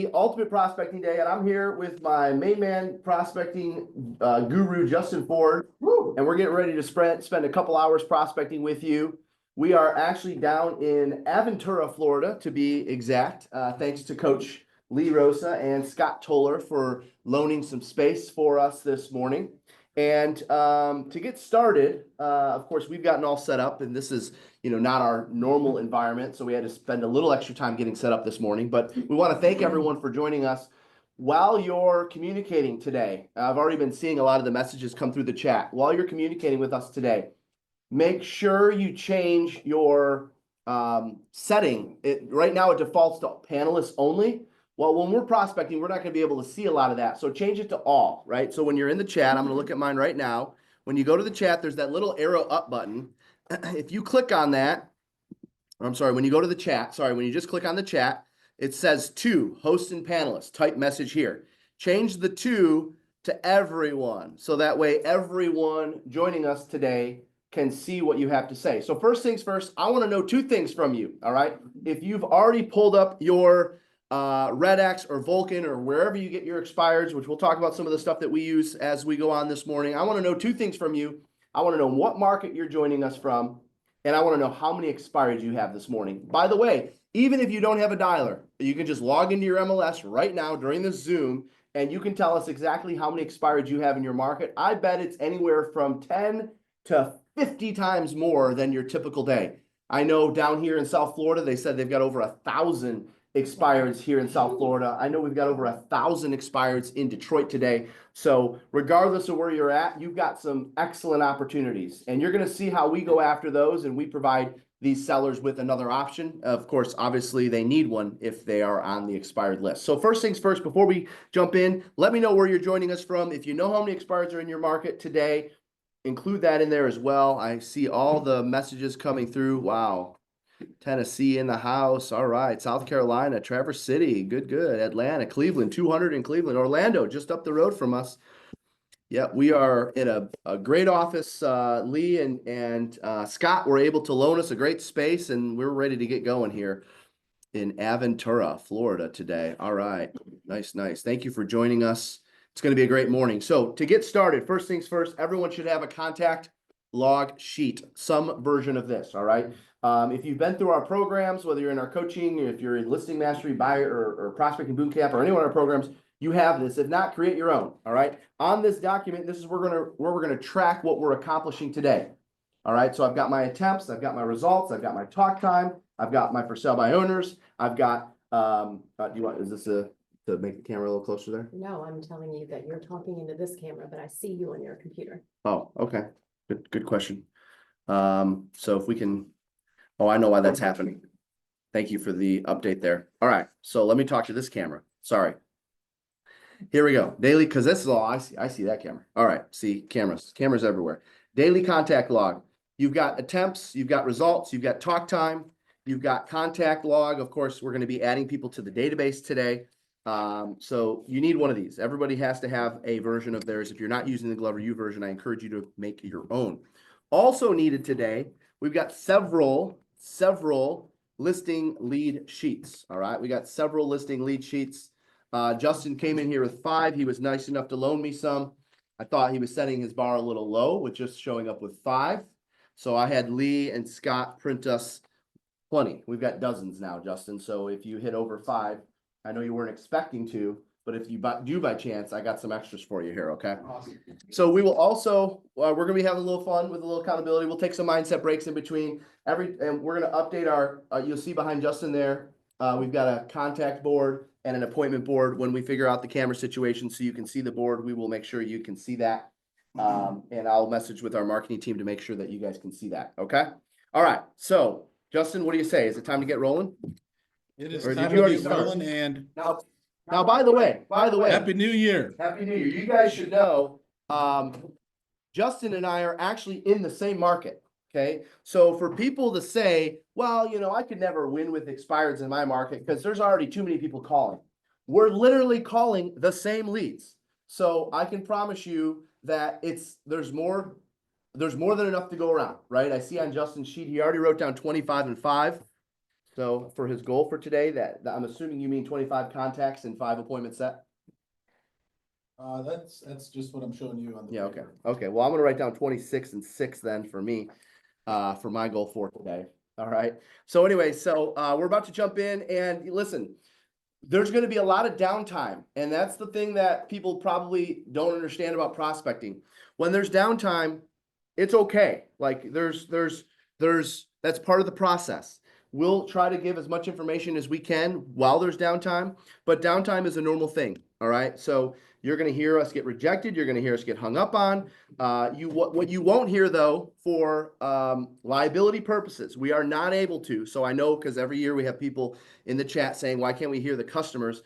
Ultimate Prospecting Day, and I'm here with my main man prospecting guru, Justin Ford. Woo! And we're getting ready to spend a couple hours prospecting with you. We are actually down in Aventura, Florida, to be exact. Thanks to Coach Lee Rosa and Scott Toller for loaning some space for us this morning. And to get started, of course, we've gotten all set up, and this is not our normal environment, so we had to spend a little extra time getting set up this morning. But we want to thank everyone for joining us. While you're communicating today, I've already been seeing a lot of the messages come through the chat. While you're communicating with us today, make sure you change your setting. Right now it defaults to panelists only. Well, when we're prospecting, we're not going to be able to see a lot of that. So change it to all, right? So when you're in the chat, I'm going to look at mine right now. When you go to the chat, there's that little arrow up button. If you click on that, when you go to the chat, when you just click on the chat, it says to host and panelists, type message here. Change the to everyone. So that way everyone joining us today can see what you have to say. So first things first, I want to know two things from you, all right? If you've already pulled up your Red X or Vulcan or wherever you get your expireds, which we'll talk about some of the stuff that we use as we go on this morning. I want to know two things from you. I want to know what market you're joining us from, and I want to know how many expireds you have this morning. By the way, even if you don't have a dialer, you can just log into your MLS right now during this Zoom, and you can tell us exactly how many expireds you have in your market. I bet it's anywhere from 10 to 50 times more than your typical day. I know down here in South Florida, they said they've got over 1,000 expireds here in South Florida. I know we've got over 1,000 expireds in Detroit today. So regardless of where you're at, you've got some excellent opportunities, and you're going to see how we go after those, and we provide these sellers with another option. Of course, obviously they need one if they are on the expired list. So first things first, before we jump in, let me know where you're joining us from. If you know how many expireds are in your market today, include that in there as well. I see all the messages coming through. Wow. Tennessee in the house. All right. South Carolina, Traverse City. Good. Atlanta, Cleveland, 200 in Cleveland. Orlando, just up the road from us. Yeah, we are in a great office. Lee and Scott were able to loan us a great space, and we're ready to get going here in Aventura, Florida today. All right. Nice. Thank you for joining us. It's going to be a great morning. So to get started, first things first, everyone should have a contact log sheet, some version of this. All right. If you've been through our programs, whether you're in our coaching, if you're in listing mastery, buyer or prospecting bootcamp, or any one of our programs, you have this. If not, create your own. All right. On this document, this is where we're gonna track what we're accomplishing today. All right. So I've got my attempts, I've got my results, I've got my talk time, I've got my for sale by owners, I've got is this to make the camera a little closer there? No, I'm telling you that you're talking into this camera, but I see you on your computer. Oh, okay. Good question. So if we can. Oh, I know why that's happening. Thank you for the update there. All right, so let me talk to this camera. Sorry. Here we go. Daily, because this is all I see. I see that camera. All right, see cameras everywhere. Daily contact log. You've got attempts, you've got results, you've got talk time, you've got contact log. Of course, we're going to be adding people to the database today. So you need one of these. Everybody has to have a version of theirs. If you're not using the Glover U version, I encourage you to make your own. Also needed today, we've got several listing lead sheets. All right, we got several listing lead sheets. Justin came in here with 5. He was nice enough to loan me some. I thought he was setting his bar a little low with just showing up with 5. So I had Lee and Scott print us plenty. We've got dozens now, Justin. So if you hit over 5, I know you weren't expecting to, but if you do by chance, I got some extras for you here, okay? Awesome. So we will also, we're going to be having a little fun with a little accountability. We'll take some mindset breaks in between and we're going to update our, you'll see behind Justin there, we've got a contact board and an appointment board. When we figure out the camera situation so you can see the board, we will make sure you can see that. And I'll message with our marketing team to make sure that you guys can see that, okay? All right, so Justin, what do you say? Is it time to get rolling? It is time to get rolling, and now, by the way, Happy New Year. Happy New Year. You guys should know, Justin and I are actually in the same market. Okay. So for people to say, well, I could never win with expireds in my market because there's already too many people calling. We're literally calling the same leads. So I can promise you that there's more than enough to go around, right? I see on Justin's sheet, he already wrote down 25 and 5. So for his goal for today, that I'm assuming you mean 25 contacts and 5 appointments set? That's just what I'm showing you on the. Yeah, okay. paper. Okay, well, I'm gonna write down 26 and 6 then for me, for my goal for today. All right. So anyway, we're about to jump in and listen, there's gonna be a lot of downtime, and that's the thing that people probably don't understand about prospecting. When there's downtime, it's okay. Like that's part of the process. We'll try to give as much information as we can while there's downtime, but downtime is a normal thing. All right. So you're going to hear us get rejected. You're going to hear us get hung up on. What you won't hear though, for liability purposes, we are not able to. So I know, because every year we have people in the chat saying, why can't we hear the customers?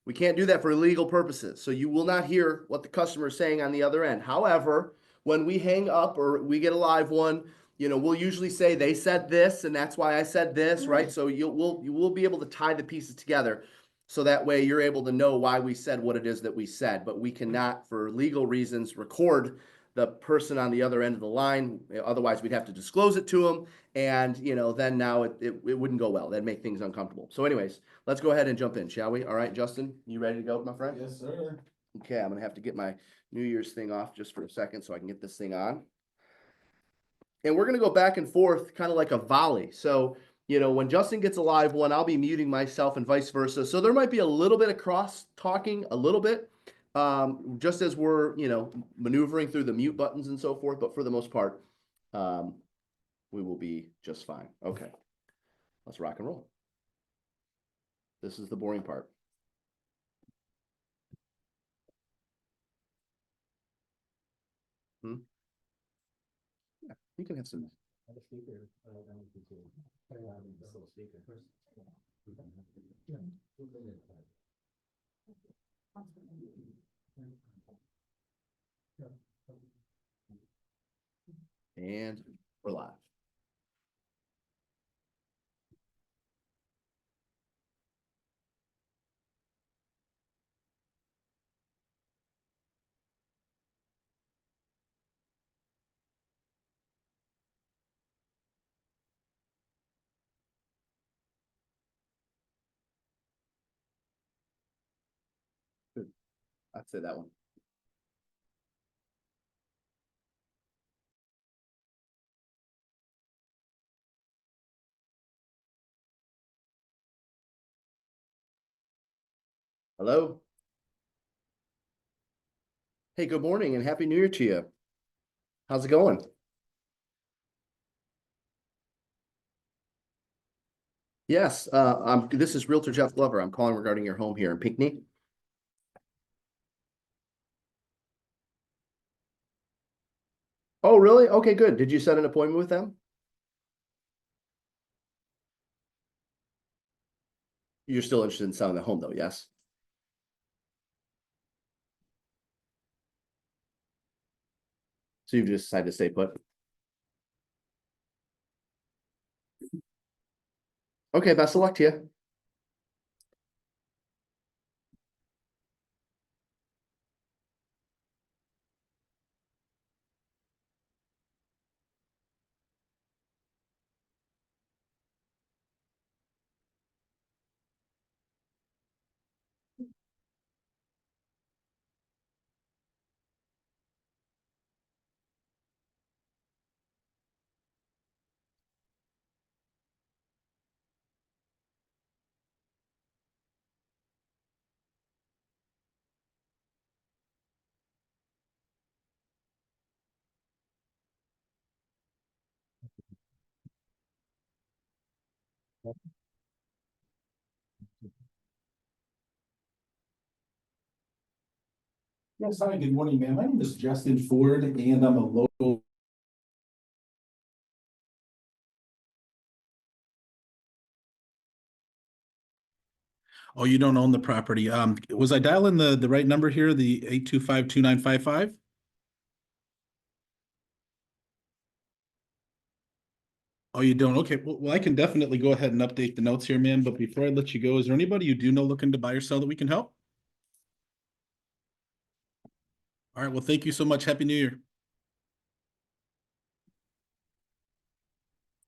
We can't do that for legal purposes. So you will not hear what the customer is saying on the other end. However, when we hang up or we get a live one, we'll usually say they said this and that's why I said this, right? So you will be able to tie the pieces together. So that way you're able to know why we said what it is that we said, but we cannot, for legal reasons, record the person on the other end of the line. Otherwise we'd have to disclose it to them. And, then now it wouldn't go well. That'd make things uncomfortable. So anyways, let's go ahead and jump in, shall we? All right, Justin, you ready to go, my friend? Yes, sir. Okay, I'm gonna have to get my New Year's thing off just for a second so I can get this thing on. And we're gonna go back and forth, kind of like a volley. So, when Justin gets a live one, I'll be muting myself and vice versa. So there might be a little bit of cross talking, a little bit, just as we're, maneuvering through the mute buttons and so forth. But for the most part, we will be just fine. Okay, let's rock and roll. This is the boring part. Yeah, you can have some. And we're live. Good. I'd say that one. Hello. Hey, good morning and happy New Year to you. How's it going? Yes, this is Realtor Jeff Glover. I'm calling regarding your home here in Pinckney. Oh, really? Okay, good. Did you set an appointment with them? You're still interested in selling the home though, yes? So you've just decided to stay put? Okay, best of luck to you. Yes, hi, good morning, ma'am. My name is Justin Ford and I'm a local. Oh, you don't own the property. Was I dialing the right number here, the 825-2955? Oh, you don't? Okay, well, I can definitely go ahead and update the notes here, ma'am. But before I let you go, is there anybody you do know looking to buy or sell that we can help? All right, well, thank you so much. Happy New Year.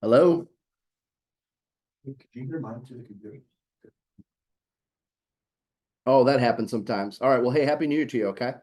Hello? Could you hear mine through the computer? Oh, that happens sometimes. All right. Well, hey, happy New Year to you. Okay.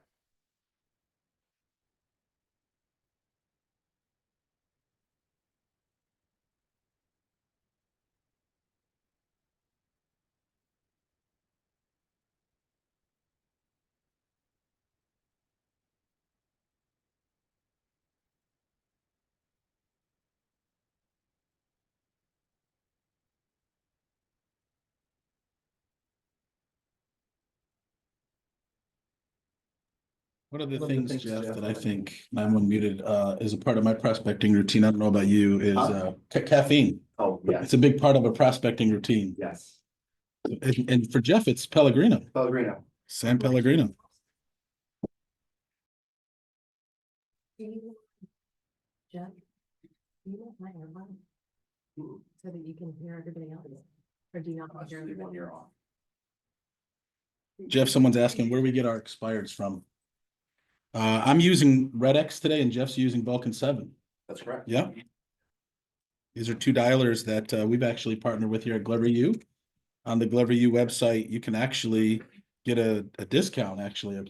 One of the things, Jeff, that I think I'm unmuted, is a part of my prospecting routine. I don't know about you, is, caffeine. Oh, yes. It's a big part of a prospecting routine. Yes. And for Jeff, it's Pellegrino, Pellegrino. San Pellegrino. Do you- Jeff, do you want my AirPod? So that you can hear everybody else, or do you not want to hear everybody? Jeff, someone's asking where we get our expireds from. I'm using Red X today and Jeff's using Vulcan 7. That's correct. Yeah. These are two dialers that we've actually partnered with here at Glover U. On the Glover U website, you can actually get a discount, actually.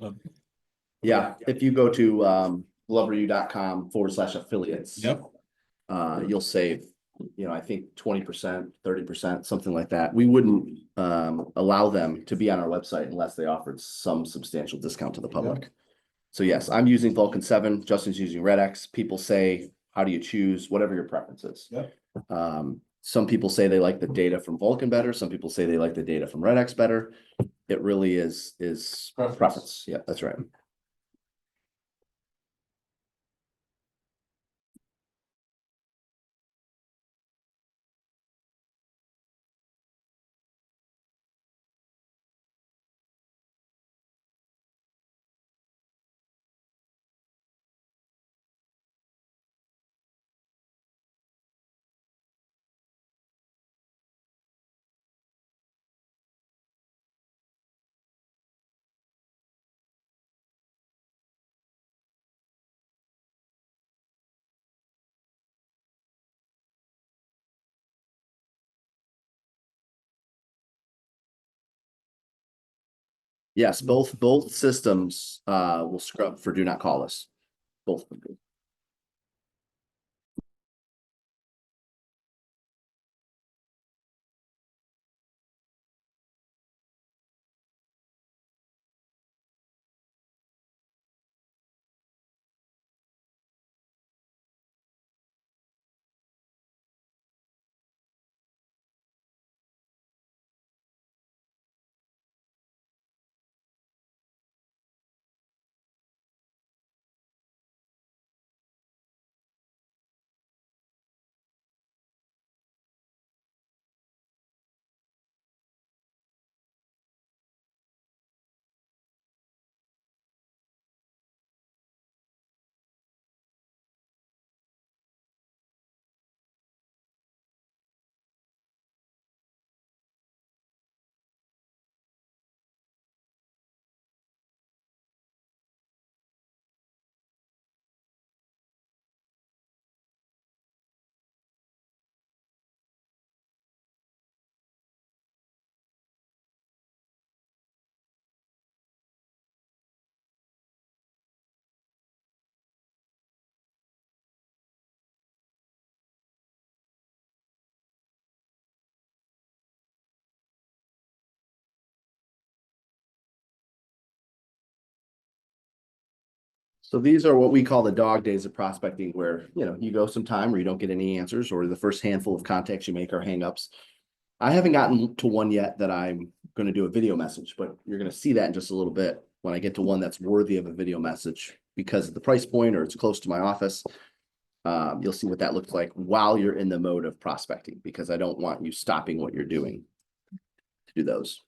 Yeah. If you go to gloveru.com/affiliates. Yep. You'll save, I think 20%, 30%, something like that. We wouldn't allow them to be on our website unless they offered some substantial discount to the public. So yes, I'm using Vulcan 7, Justin's using Red X. People say, how do you choose? Whatever your preference is. Yep. Some people say they like the data from Vulcan better. Some people say they like the data from Red X better. It really is preference. Yeah, that's right. Yes, both systems will scrub for do not call us. Both of them do. So these are what we call the dog days of prospecting, where, you go some time where you don't get any answers, or the first handful of contacts you make are hangups. I haven't gotten to one yet that I'm going to do a video message, but you're going to see that in just a little bit when I get to one that's worthy of a video message because of the price point or it's close to my office. You'll see what that looks like while you're in the mode of prospecting, because I don't want you stopping what you're doing to do those.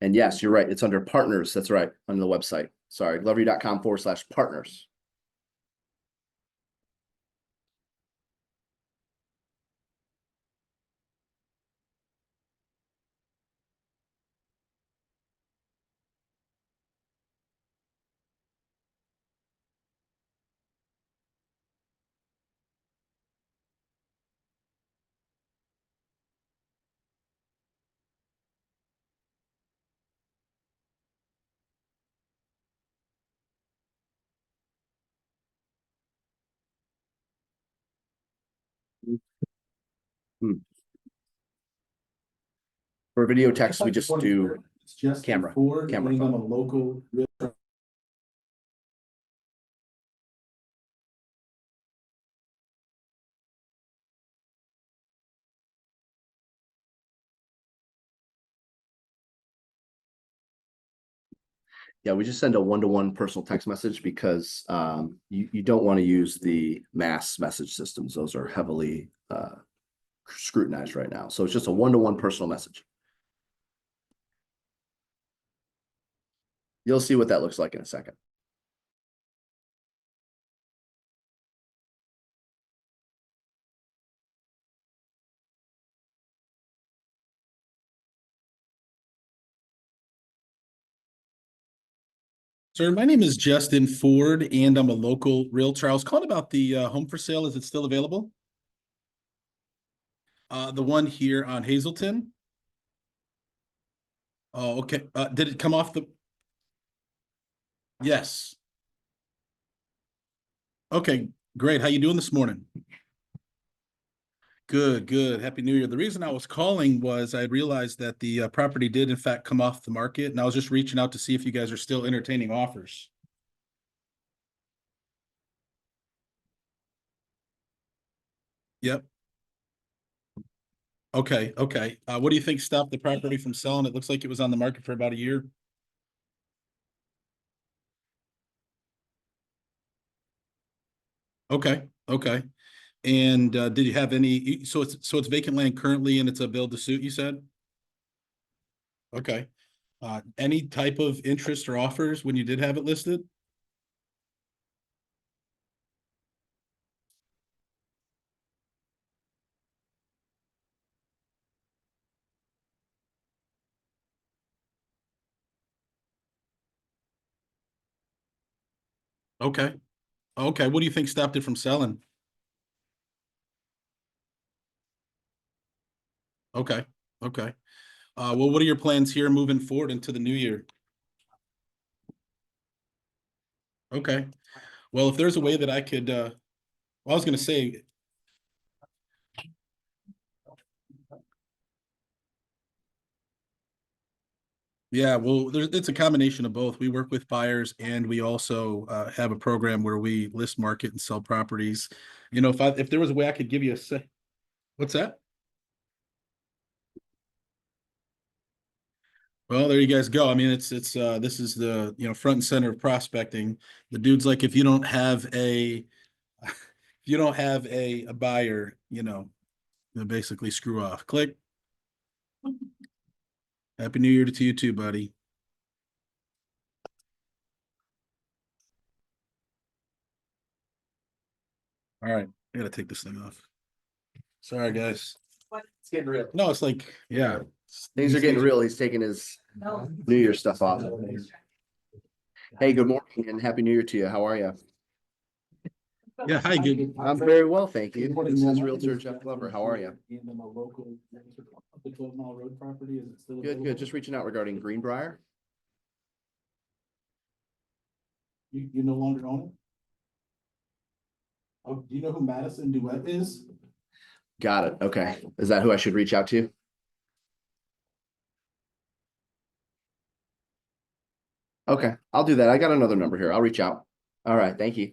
And yes, you're right. It's under partners. That's right. On the website. Sorry, gloveru.com/partners. For video text, we just do It's just camera Ford, phone. and I'm a local realtor. Yeah, we just send a one-to-one personal text message because you don't want to use the mass message systems. Those are heavily scrutinized right now. So it's just a one-to-one personal message. You'll see what that looks like in a second. Sir, my name is Justin Ford, and I'm a local realtor. I was calling about the home for sale. Is it still available? The one here on Hazelton. Oh, okay. Did it come off the? Yes. Okay, great. How you doing this morning? Good, good. Happy New Year. The reason I was calling was I realized that the property did in fact come off the market, and I was just reaching out to see if you guys are still entertaining offers. Yep. Okay, okay. What do you think stopped the property from selling? It looks like it was on the market for about a year. Okay, okay. And did you have any, so it's vacant land currently and it's a build to suit, you said? Okay. Any type of interest or offers when you did have it listed? Okay. Okay. What do you think stopped it from selling? Okay. Okay. Well, what are your plans here moving forward into the new year? Okay. Well, if there's a way that I could, well, I was going to say, yeah, well, it's a combination of both. We work with buyers and we also have a program where we list, market, and sell properties. You know, if there was a way I could give you a say, what's that? Well, there you guys go. I mean, it's this is the front and center of prospecting. The dude's like, if you don't have a if you don't have a buyer, then basically screw off. Click. Happy New Year to you too, buddy. All right, I gotta take this thing off. Sorry, guys. It's getting real. No, it's like, yeah. Things are getting real. He's taking his New Year stuff off. Hey, good morning and Happy New Year to you. How are you? Yeah, hi, good. I'm very well, thank you. This is Realtor Jeff Glover. How are you? And I'm a local, the 12-mile road property, is it still? Good, good. Just reaching out regarding Greenbrier. You no longer own it? Oh, do you know who Madison Duet is? Got it. Okay. Is that who I should reach out to? Okay, I'll do that. I got another number here. I'll reach out. All right, thank you.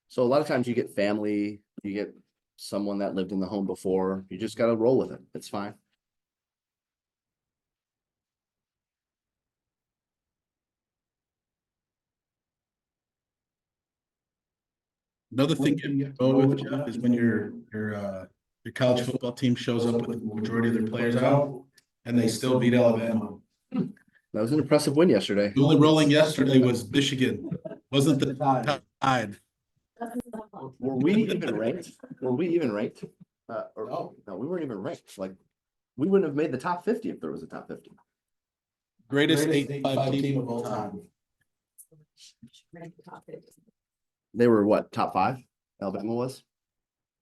So a lot of times you get family, you get someone that lived in the home before. You just got to roll with it. It's fine. Another thing you go with, Jeff, is when your college football team shows up with the majority of their players out and they still beat Alabama. That was an impressive win yesterday. The only rolling yesterday was Michigan. Wasn't the Tide. Were we even ranked? Were we even ranked? No, we weren't even ranked. Like, we wouldn't have made the top 50 if there was a top 50. Greatest 8-5 team of all time. They were what, top 5? Alabama was?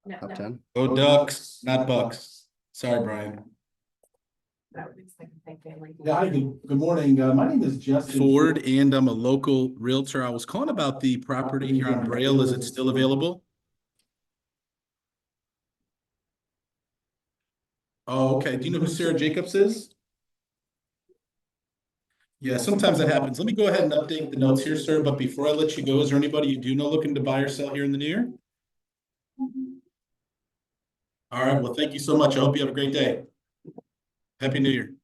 No, Top no. 10? Go Ducks, not Bucks. Sorry, Brian. That would be like a big family. Yeah, hi, good morning. My name is Justin Ford, and I'm a local realtor. I was calling about the property here on Braille. Is it still available? Oh, okay. Do you know who Sarah Jacobs is? Yeah, sometimes that happens. Let me go ahead and update the notes here, sir. But before I let you go, is there anybody you do know looking to buy or sell here in the new year? All right. Well, thank you so much. I hope you have a great day. Happy New Year.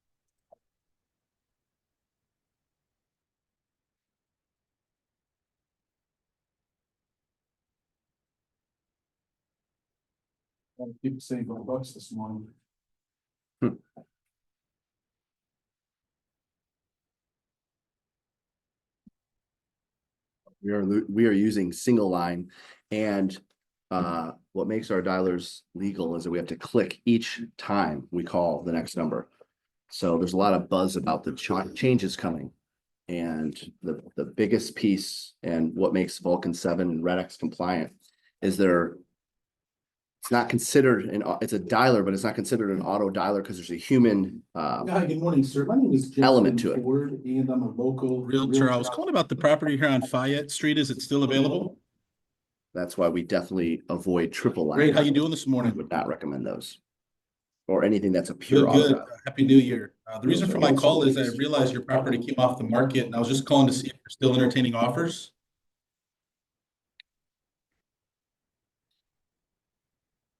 People saying $5 this morning. We are using single line, and what makes our dialers legal is that we have to click each time we call the next number. So there's a lot of buzz about the changes coming. And the biggest piece and what makes Vulcan 7 and Red X compliant is it's not considered it's a dialer, but it's not considered an auto dialer because there's a human Hi, good morning, sir. My name is Jim element to it. Ford, and I'm a local realtor. I was calling about the property here on Fayette Street. Is it still available? That's why we definitely avoid triple line. Great. How you doing this I morning? would not recommend those. Or anything that's a pure Good, auto good. dialer. Happy New Year. The reason for my call is I realized your property came off the market, and I was just calling to see if you're still entertaining offers.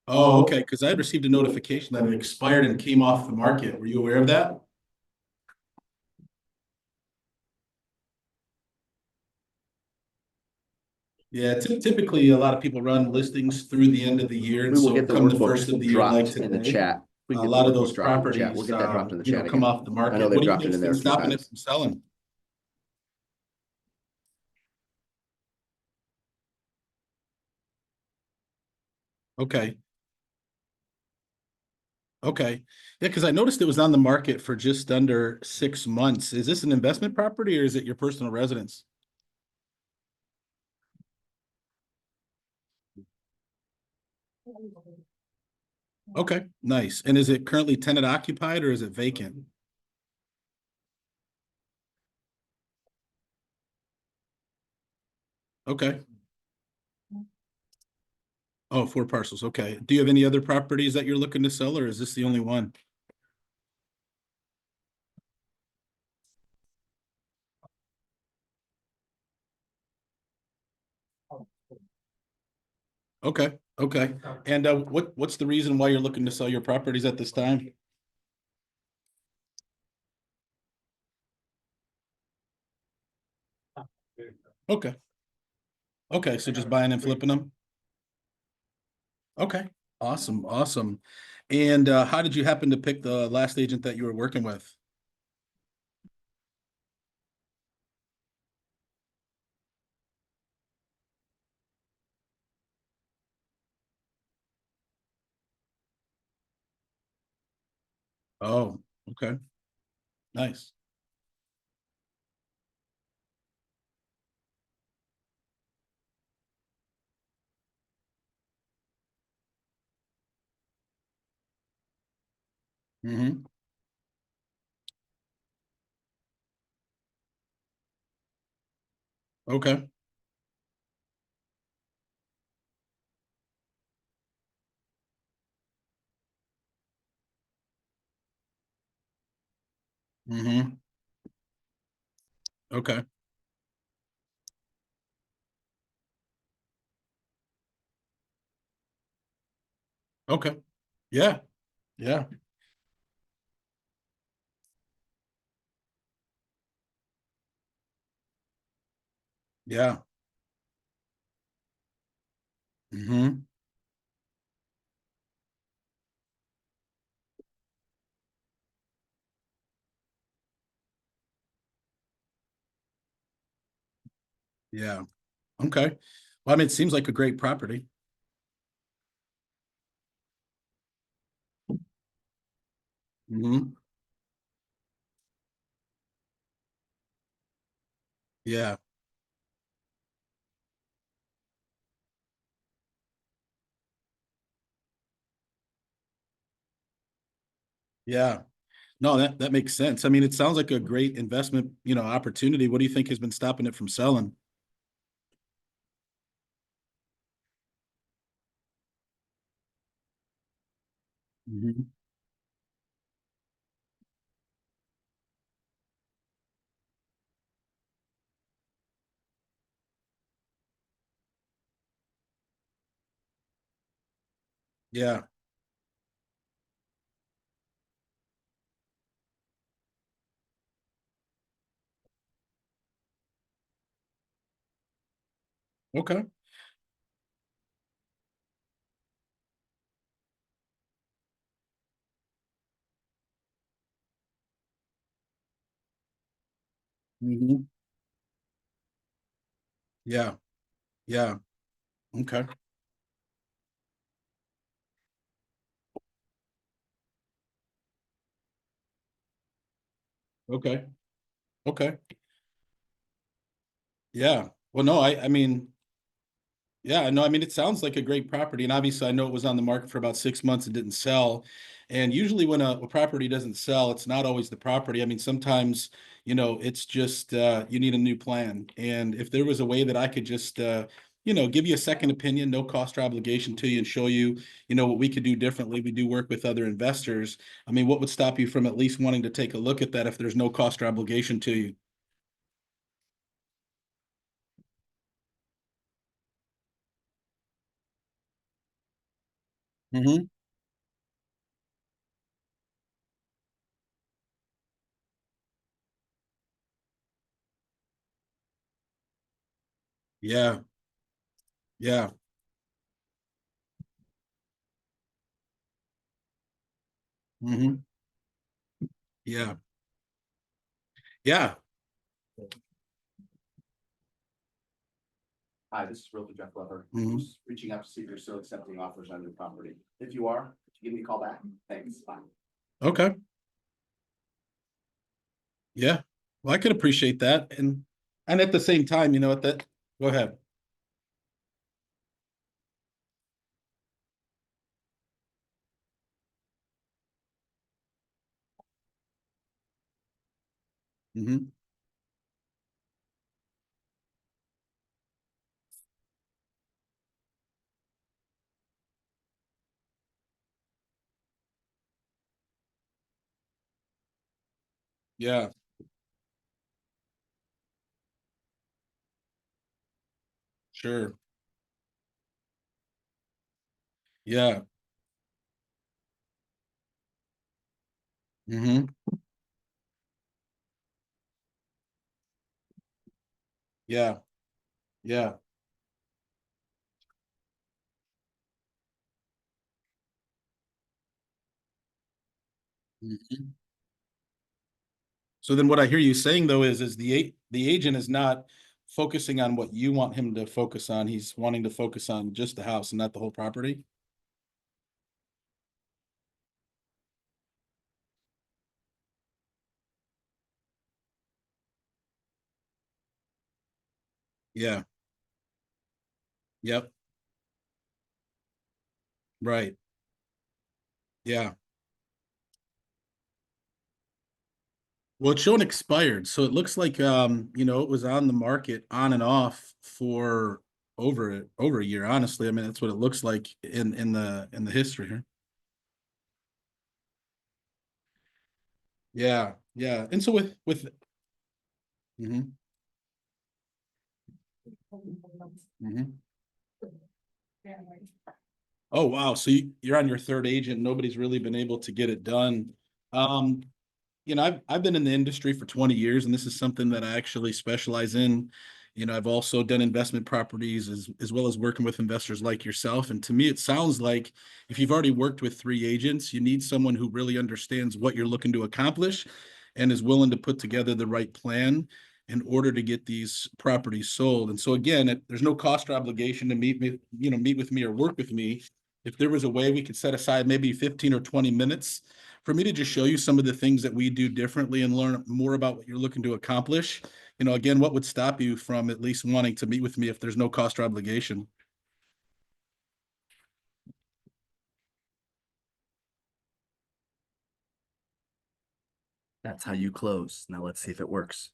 Oh, okay, because I had received a notification that it expired and came off the market. Were you aware of that? Yeah, typically a lot of people run listings through the end of the year, and We will so get the come the workbook first of the year like dropped in the today, chat. We a can get lot the of those workbook dropped in the properties, chat. We'll get that dropped in the you know, chat come again. off the market. I know they've What do you dropped it think's in there been a few stopping it times. from selling? Okay. Okay. Yeah, because I noticed it was on the market for just under 6 months. Is this an investment property or is it your personal residence? Okay, nice. And is it currently tenant occupied or is it vacant? Okay. Oh, 4 parcels. Okay. Do you have any other properties that you're looking to sell or is this the only one? Okay, okay. And what's the reason why you're looking to sell your properties at this time? Okay. Okay, so just buying and flipping them? Okay, awesome, awesome. And how did you happen to pick the last agent that you were working with? Oh, okay, nice. Mm-hmm. Okay. Mm-hmm. Okay. Okay. Yeah. Yeah. Yeah. Mm-hmm. Yeah. Okay. Well, I mean, it seems like a great property. Mm-hmm. Yeah. Yeah. No, that makes sense. I mean, it sounds like a great investment, opportunity. What do you think has been stopping it from selling? Mhm. Yeah. Okay. Mhm. Yeah. Yeah. Okay. Okay. Okay. Yeah. Well, no, I mean, yeah, no, I mean, it sounds like a great property. And obviously, I know it was on the market for about 6 months and didn't sell. And usually, when a property doesn't sell, it's not always the property. I mean, sometimes, it's just you need a new plan. And if there was a way that I could just, give you a second opinion, no cost or obligation to you, and show you, what we could do differently. We do work with other investors. I mean, what would stop you from at least wanting to take a look at that if there's no cost or obligation to you? Hmm. Yeah. Yeah. Hmm. Yeah. Yeah. Hi, this is Realtor Jeff Glover. Mhm. Just reaching out to see if you're still accepting offers on your property. If you are, give me a call back. Thanks. Bye. Okay. Yeah. Well, I could appreciate that. And at the same time, at that, go ahead. Hmm. Yeah, sure. Yeah. Hmm. Yeah. Yeah. Mhm. So then what I hear you saying though is the agent is not focusing on what you want him to focus on. He's wanting to focus on just the house and not the whole property. Yeah. Yep. Right. Yeah. Well, it's shown expired, so it looks like it was on the market on and off for over a year. Honestly, I mean that's what it looks like in the history here. Yeah, yeah. And so with mhm, mhm. Oh wow, so you're on your third agent. Nobody's really been able to get it done. Um, I've been in the industry for 20 years, and this is something that I actually specialize in. I've also done investment properties as well as working with investors like yourself. And to me, it sounds like if you've already worked with three agents, you need someone who really understands what you're looking to accomplish and is willing to put together the right plan in order to get these properties sold. And so again, there's no cost or obligation to meet with me or work with me. If there was a way we could set aside maybe 15 or 20 minutes for me to just show you some of the things that we do differently and learn more about what you're looking to accomplish. Again, what would stop you from at least wanting to meet with me if there's no cost or obligation? That's how you close. Now let's see if it works.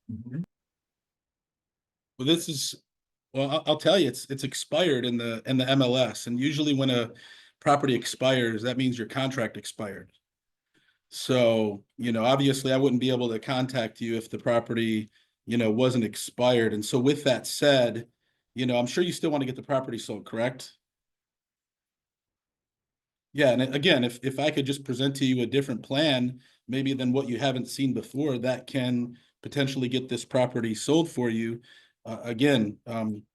Well, I'll tell you, it's expired in the MLS, and usually when a property expires, that means your contract expired. So, obviously, I wouldn't be able to contact you if the property, wasn't expired. And so, with that said, I'm sure you still want to get the property sold, correct? Yeah, and again, if I could just present to you a different plan, maybe than what you haven't seen before, that can potentially get this property sold for you. Again,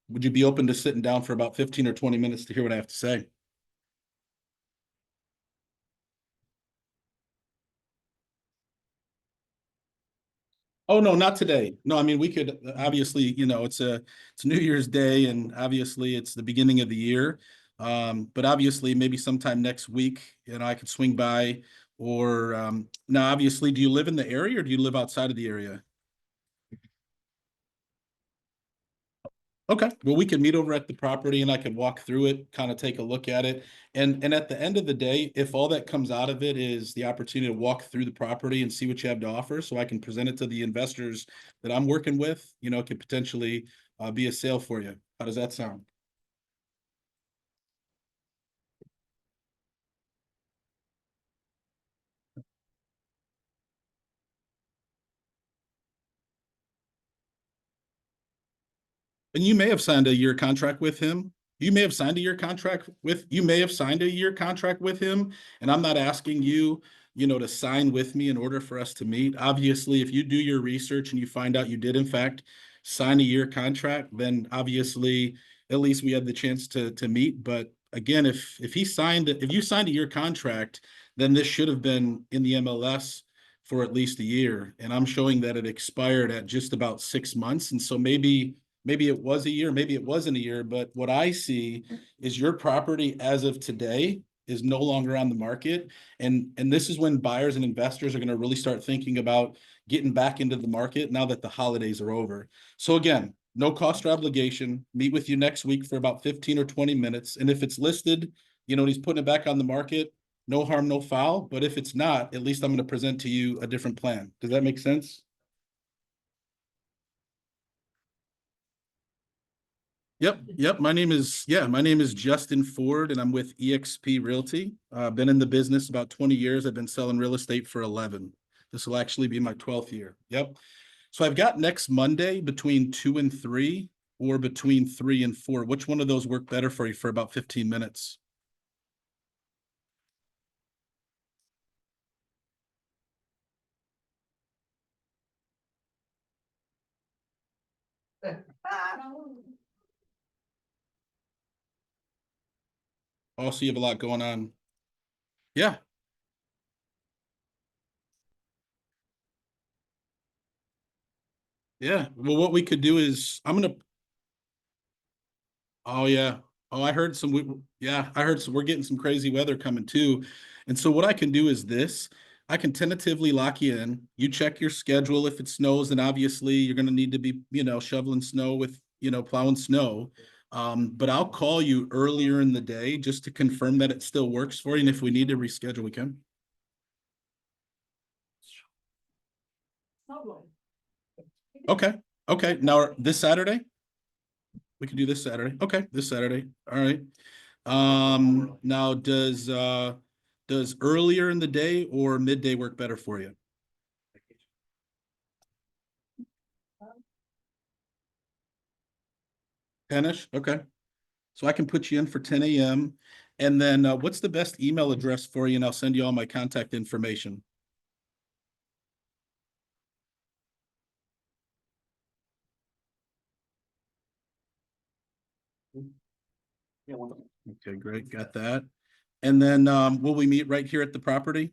would you be open to sitting down for about 15 or 20 minutes to hear what I have to say? Oh, no, not today. No, I mean, we could obviously, it's New Year's Day and obviously it's the beginning of the year. But obviously maybe sometime next week, I could swing by or now obviously, do you live in the area or do you live outside of the area? Okay, well, we could meet over at the property and I could walk through it, kind of take a look at it. And at the end of the day, if all that comes out of it is the opportunity to walk through the property and see what you have to offer, so I can present it to the investors that I'm working with, it could potentially be a sale for you. How does that sound? And you may have signed a year contract with him. You may have signed a year contract with him. And I'm not asking you, to sign with me in order for us to meet. Obviously, if you do your research and you find out you did in fact sign a year contract, then obviously at least we had the chance to meet. But again, if you signed a year contract, then this should have been in the MLS for at least a year. And I'm showing that it expired at just about 6 months. And so maybe it was a year, maybe it wasn't a year, but what I see is your property as of today is no longer on the market. And this is when buyers and investors are going to really start thinking about getting back into the market now that the holidays are over. So again, no cost or obligation, meet with you next week for about 15 or 20 minutes. And if it's listed, and he's putting it back on the market, no harm, no foul. But if it's not, at least I'm going to present to you a different plan. Does that make sense? Yep. My name is Justin Ford and I'm with eXp Realty. I've been in the business about 20 years. I've been selling real estate for 11. This will actually be my 12th year. Yep. So I've got next Monday between 2 and 3 or between 3 and 4. Which one of those work better for you for about 15 minutes? Also, you have a lot going on. Yeah. Yeah. Well, what we could do is oh yeah. Oh, I heard yeah, I heard some, we're getting some crazy weather coming too. And so what I can do is this, I can tentatively lock you in. You check your schedule. If it snows, then obviously you're going to need to be, shoveling snow with, plowing snow. But I'll call you earlier in the day just to confirm that it still works for you. And if we need to reschedule, we can. Okay. Okay. Now this Saturday? We can do this Saturday. Okay, this Saturday. All right. Now does earlier in the day or midday work better for you? 10-ish? Okay. So I can put you in for 10 a.m. And then what's the best email address for you? And I'll send you all my contact information. Okay, great. Got that. And then will we meet right here at the property?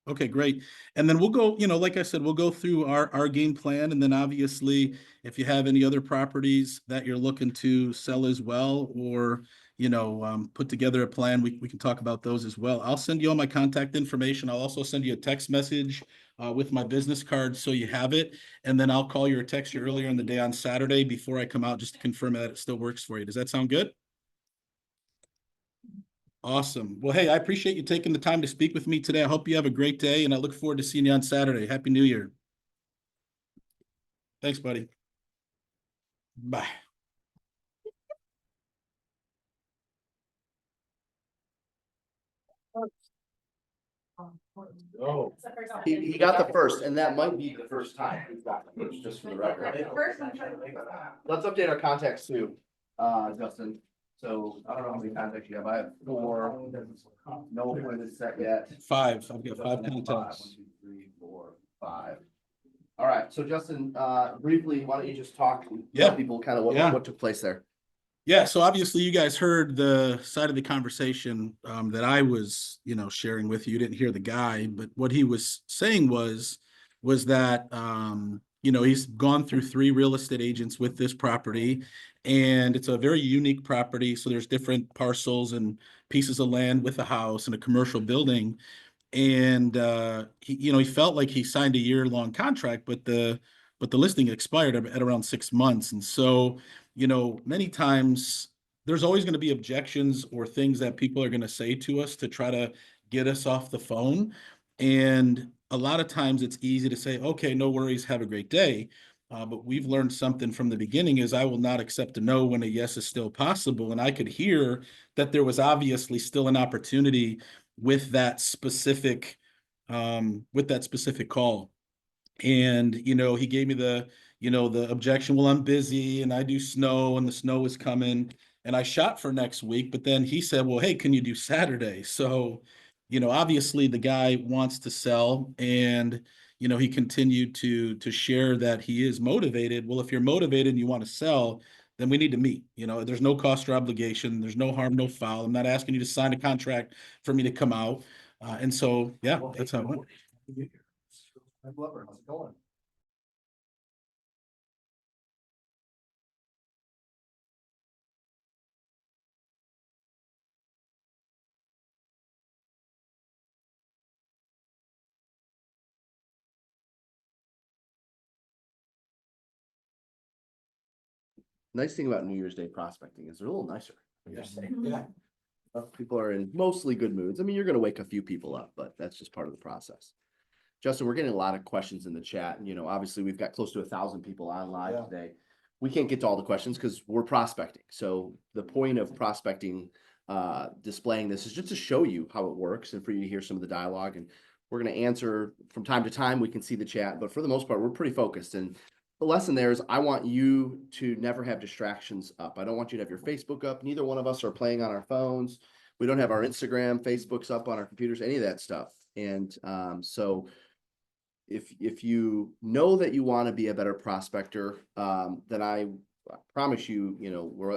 Okay, great. And then we'll go, like I said, we'll go through our game plan. And then obviously, if you have any other properties that you're looking to sell as well, or, put together a plan, we can talk about those as well. I'll send you all my contact information. I'll also send you a text message with my business card so you have it. And then I'll call you or text you earlier in the day on Saturday before I come out just to confirm that it still works for you. Does that sound good? Awesome. Well, hey, I appreciate you taking the time to speak with me today. I hope you have a great day, and I look forward to seeing you on Saturday. Happy New Year. Thanks, buddy. Bye. Oh, he got the first, and that might be the first time he's got the first, just for the record. Let's update our contacts too, Justin. So I don't know how many contacts you have. I have 4. No appointments set yet. 5. I've got 5 1, contacts. 2, 3, 4, 5. All right, so Justin, briefly, why don't you just talk, Yeah. tell people kind of Yeah. what took place there? Yeah, so obviously you guys heard the side of the conversation that I was, sharing with you. You didn't hear the guy, but what he was saying was that he's gone through 3 real estate agents with this property, and it's a very unique property. So there's different parcels and pieces of land with a house and a commercial building. And he felt like he signed a year-long contract, but the listing expired at around 6 months. And so, many times there's always going to be objections or things that people are going to say to us to try to get us off the phone. And a lot of times it's easy to say, okay, no worries, have a great day. But we've learned something from the beginning is I will not accept a no when a yes is still possible. And I could hear that there was obviously still an opportunity with that specific call. And he gave me the objection, well, I'm busy and I do snow and the snow is coming, and I shot for next week. But then he said, well, hey, can you do Saturday? So obviously the guy wants to sell, and he continued to share that he is motivated. Well, if you're motivated and you want to sell, then we need to meet. There's no cost or obligation, there's no harm, no foul. I'm not asking you to sign a contract for me to come out. And so, yeah, that's how it went. How's it going? Nice thing about New Year's Day prospecting is they're a little nicer. Yeah. People are in mostly good moods. I mean, you're going to wake a few people up, but that's just part of the process. Justin, we're getting a lot of questions in the chat. And, obviously we've got close to 1,000 people on live today. We can't get to all the questions because we're prospecting. So the point of prospecting, displaying this is just to show you how it works and for you to hear some of the dialogue. And we're going to answer from time to time. We can see the chat, but for the most part, we're pretty focused. And the lesson there is I want you to never have distractions up. I don't want you to have your Facebook up. Neither one of us are playing on our phones. We don't have our Instagram, Facebooks up on our computers, any of that stuff. And so if you know that you want to be a better prospector, then I promise you,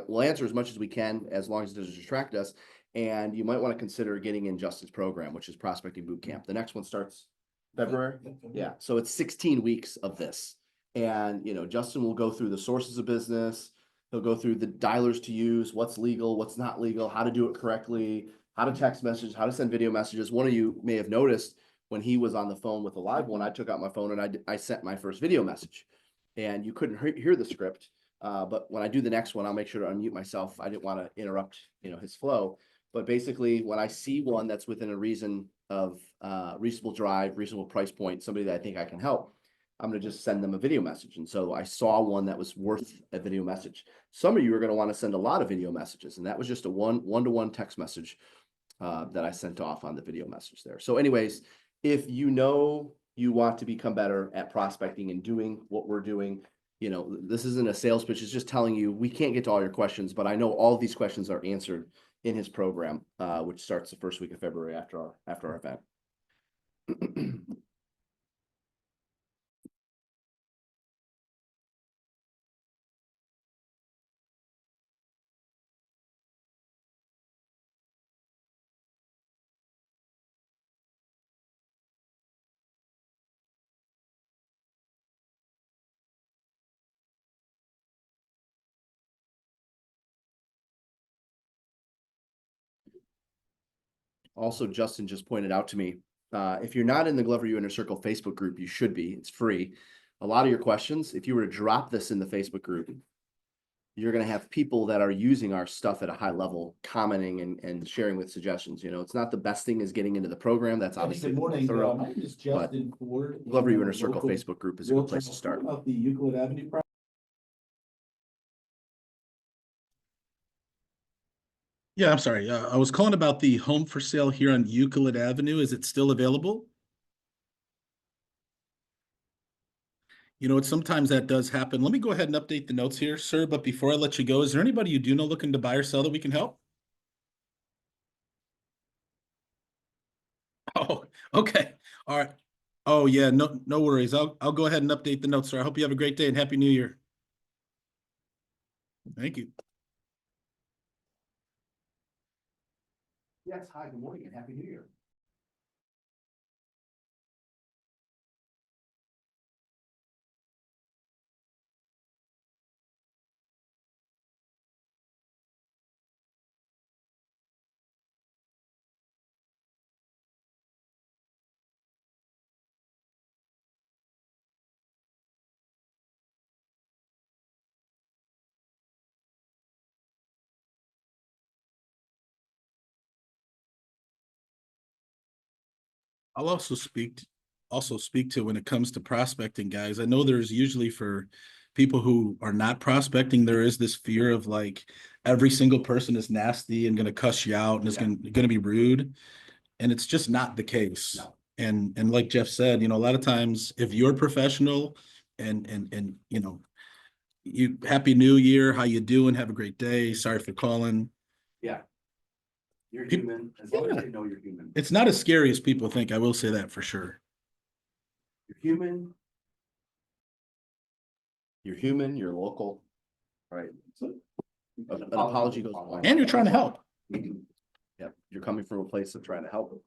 we'll answer as much as we can as long as it doesn't distract us. And you might want to consider getting in Justin's program, which is Prospecting Bootcamp. The next one starts February. Yeah. So it's 16 weeks of this. And, Justin will go through the sources of business. He'll go through the dialers to use, what's legal, what's not legal, how to do it correctly, how to text message, how to send video messages. One of you may have noticed when he was on the phone with a live one, I took out my phone and I sent my first video message, and you couldn't hear the script. But when I do the next one, I'll make sure to unmute myself. I didn't want to interrupt, his flow. But basically, when I see one that's within a reason of reasonable drive, reasonable price point, somebody that I think I can help, I'm going to just send them a video message. And so I saw one that was worth a video message. Some of you are going to want to send a lot of video messages. And that was just a one-to-one text message that I sent off on the video message there. So anyways, if you want to become better at prospecting and doing what we're doing, this isn't a sales pitch. It's just telling you we can't get to all your questions, but I know all of these questions are answered in his program, which starts the first week of February after our event. Also, Justin just pointed out to me, if you're not in the Glover U Inner Circle Facebook group, you should be. It's free. A lot of your questions, if you were to drop this in the Facebook group, you're going to have people that are using our stuff at a high level, commenting and sharing with suggestions. It's not the best thing is getting into the program. That's obviously Good morning. thorough. My name is Justin Ford. Glover U Inner Circle Facebook group is a good place to start. About the Euclid Avenue project. Yeah, I'm sorry. I was calling about the home for sale here on Euclid Avenue. Is it still available? You know what? Sometimes that does happen. Let me go ahead and update the notes here, sir. But before I let you go, is there anybody you do know looking to buy or sell that we can help? Oh, okay. All right. Oh, yeah. No worries. I'll go ahead and update the notes, sir. I hope you have a great day and Happy New Year. Thank you. Yes, hi, good morning and Happy New Year. I'll also speak to when it comes to prospecting, guys. I know there's usually for people who are not prospecting, there is this fear of like every single person is nasty and going to cuss you out and is going to be rude. And it's just not the case. No. And like Jeff said, you know, a lot of times if you're professional and you know, you Happy New Year, how you doing? Have a great day. Sorry for calling. Yeah. You're Peop- human, as long as Yeah. they know you're human. It's not as scary as people think. I will say that for sure. You're human. You're human, you're local, right? So an apology goes a long way. And you're trying to help. Yep, you're coming from a place of trying to help.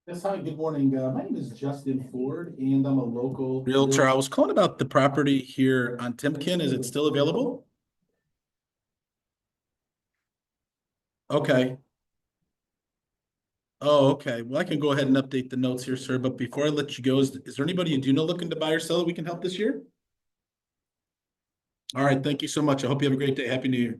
Yes, hi, good morning. My name is Justin Ford and I'm a local realtor. I was calling about the property here on Timken. Is it still available? Okay. Oh, okay. Well, I can go ahead and update the notes here, sir. But before I let you go, is there anybody you do know looking to buy or sell that we can help this year? All right. Thank you so much. I hope you have a great day. Happy New Year.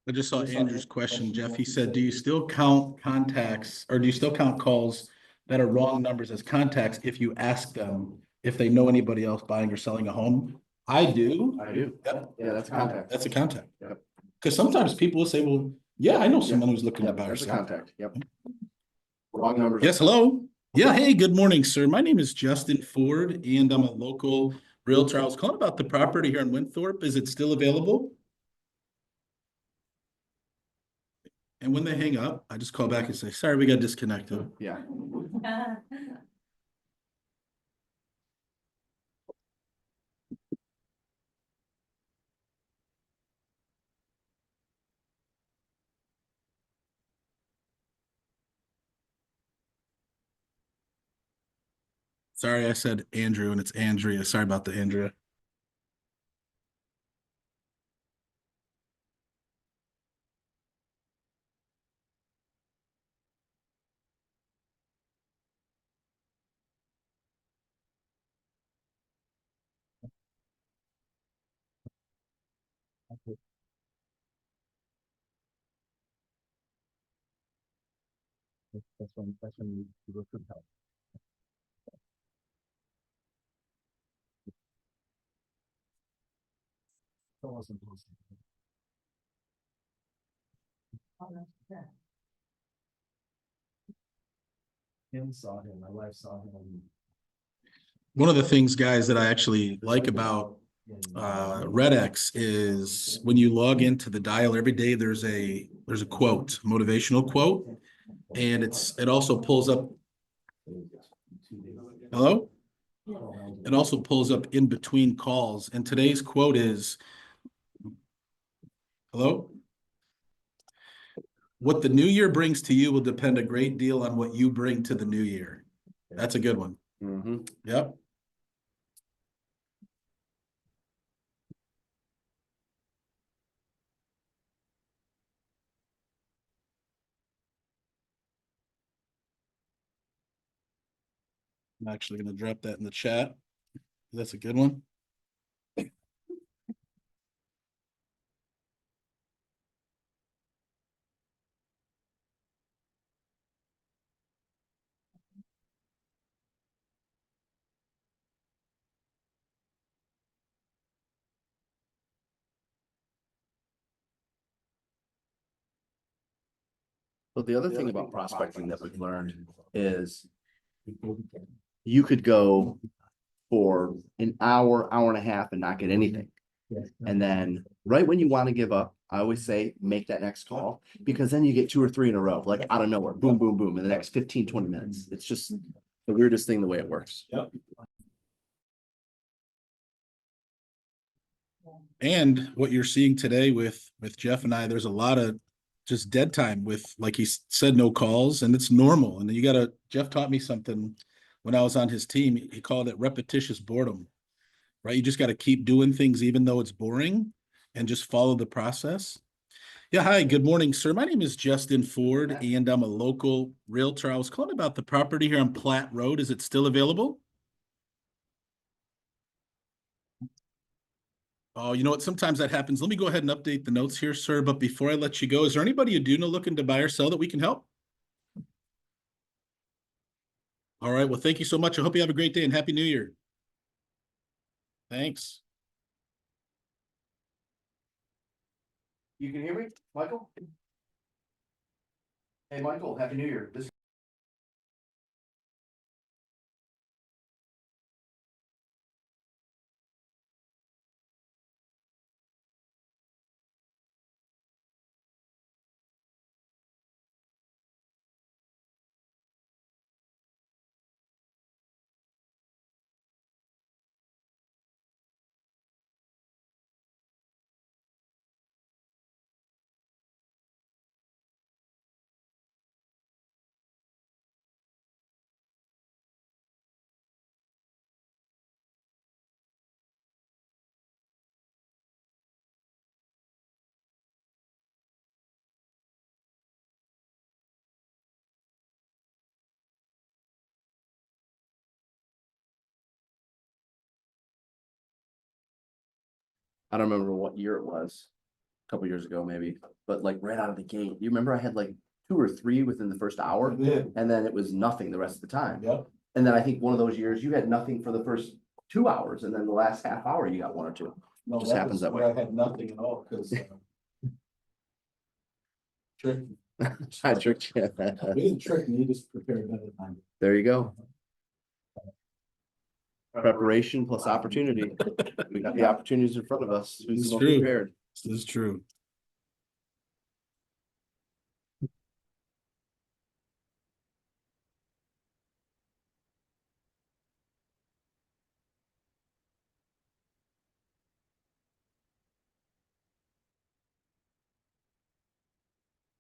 I just saw Andrew's question, Jeff. He said, do you still count contacts or do you still count calls that are wrong numbers as contacts if you ask them if they know anybody else buying or selling a home? I do. I do. Yep. Yeah, that's a contact. That's a contact. Yep. Because sometimes people will say, well, yeah, I know someone who's looking to Yep, buy or that's a sell. contact, yep. Wrong numbers. Yes, hello. Yeah, hey, good morning, sir. My name is Justin Ford and I'm a local realtor. I was calling about the property here in Winthrop. Is it still available? And when they hang up, I just call back and say, sorry, we got disconnected. Yeah. Sorry, I said Andrew and it's Andrea. Sorry about the Andrea. That's when you look for help. Him saw him, my wife saw him. One of the things, guys, that I actually like about Red X is when you log into the dial every day, there's a quote, motivational quote, and it also pulls up. Hello? It also pulls up in between calls, and today's quote is, hello? What the new year brings to you will depend a great deal on what you bring to the new year. That's a good one. Mhm. Yep. I'm actually going to drop that in the chat. That's a good one. But the other thing about prospecting that we've learned is you could go for an hour, hour and a half and not get anything. And then right when you want to give up, I always say, make that next call, because then you get 2 or 3 in a row, like out of nowhere, boom, boom, boom, in the next 15, 20 minutes. It's just the weirdest thing, the way it works. Yep. And what you're seeing today with Jeff and I, there's a lot of just dead time with, like he said, no calls, and it's normal. And Jeff taught me something when I was on his team. He called it repetitious boredom, right? You just got to keep doing things even though it's boring and just follow the process. Yeah, hi, good morning, sir. My name is Justin Ford, and I'm a local realtor. I was calling about the property here on Platte Road. Is it still available? Oh, you know what? Sometimes that happens. Let me go ahead and update the notes here, sir. But before I let you go, is there anybody you do know looking to buy or sell that we can help? All right. Well, thank you so much. I hope you have a great day and Happy New Year. Thanks. You can hear me, Michael? Hey, Michael, Happy New Year. I don't remember what year it was, a couple years ago maybe, but like right out of the gate, you remember I had like 2 or 3 within the first hour, and then it was nothing the rest of the time. Yep. And then I think one of those years you had nothing for the first 2 hours, and then the last half hour you got 1 or 2. No, Just happens that way. I had nothing at all because trick. I tricked you. We didn't trick me, you just prepared better time. There you go. Preparation plus opportunity. We got the opportunities in front of us. Who's It's the most true. prepared? This is true.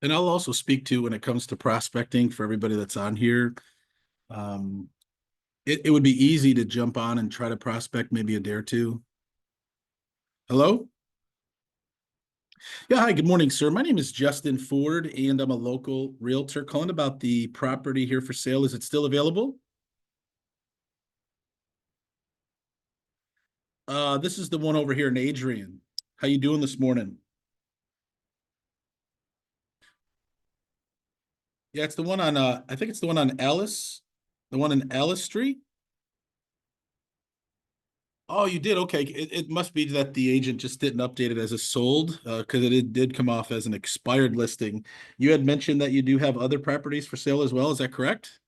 And I'll also speak to when it comes to prospecting for everybody that's on here. It would be easy to jump on and try to prospect maybe a day or two. Hello? Yeah, hi, good morning, sir. My name is Justin Ford, and I'm a local realtor calling about the property here for sale. Is it still available? This is the one over here in Adrian. How you doing this morning? Yeah, it's the one on I think it's the one on Ellis, the one in Ellis Street. Oh, you did? Okay. It must be that the agent just didn't update it as a sold, because it did come off as an expired listing. You had mentioned that you do have other properties for sale as well. Is that correct?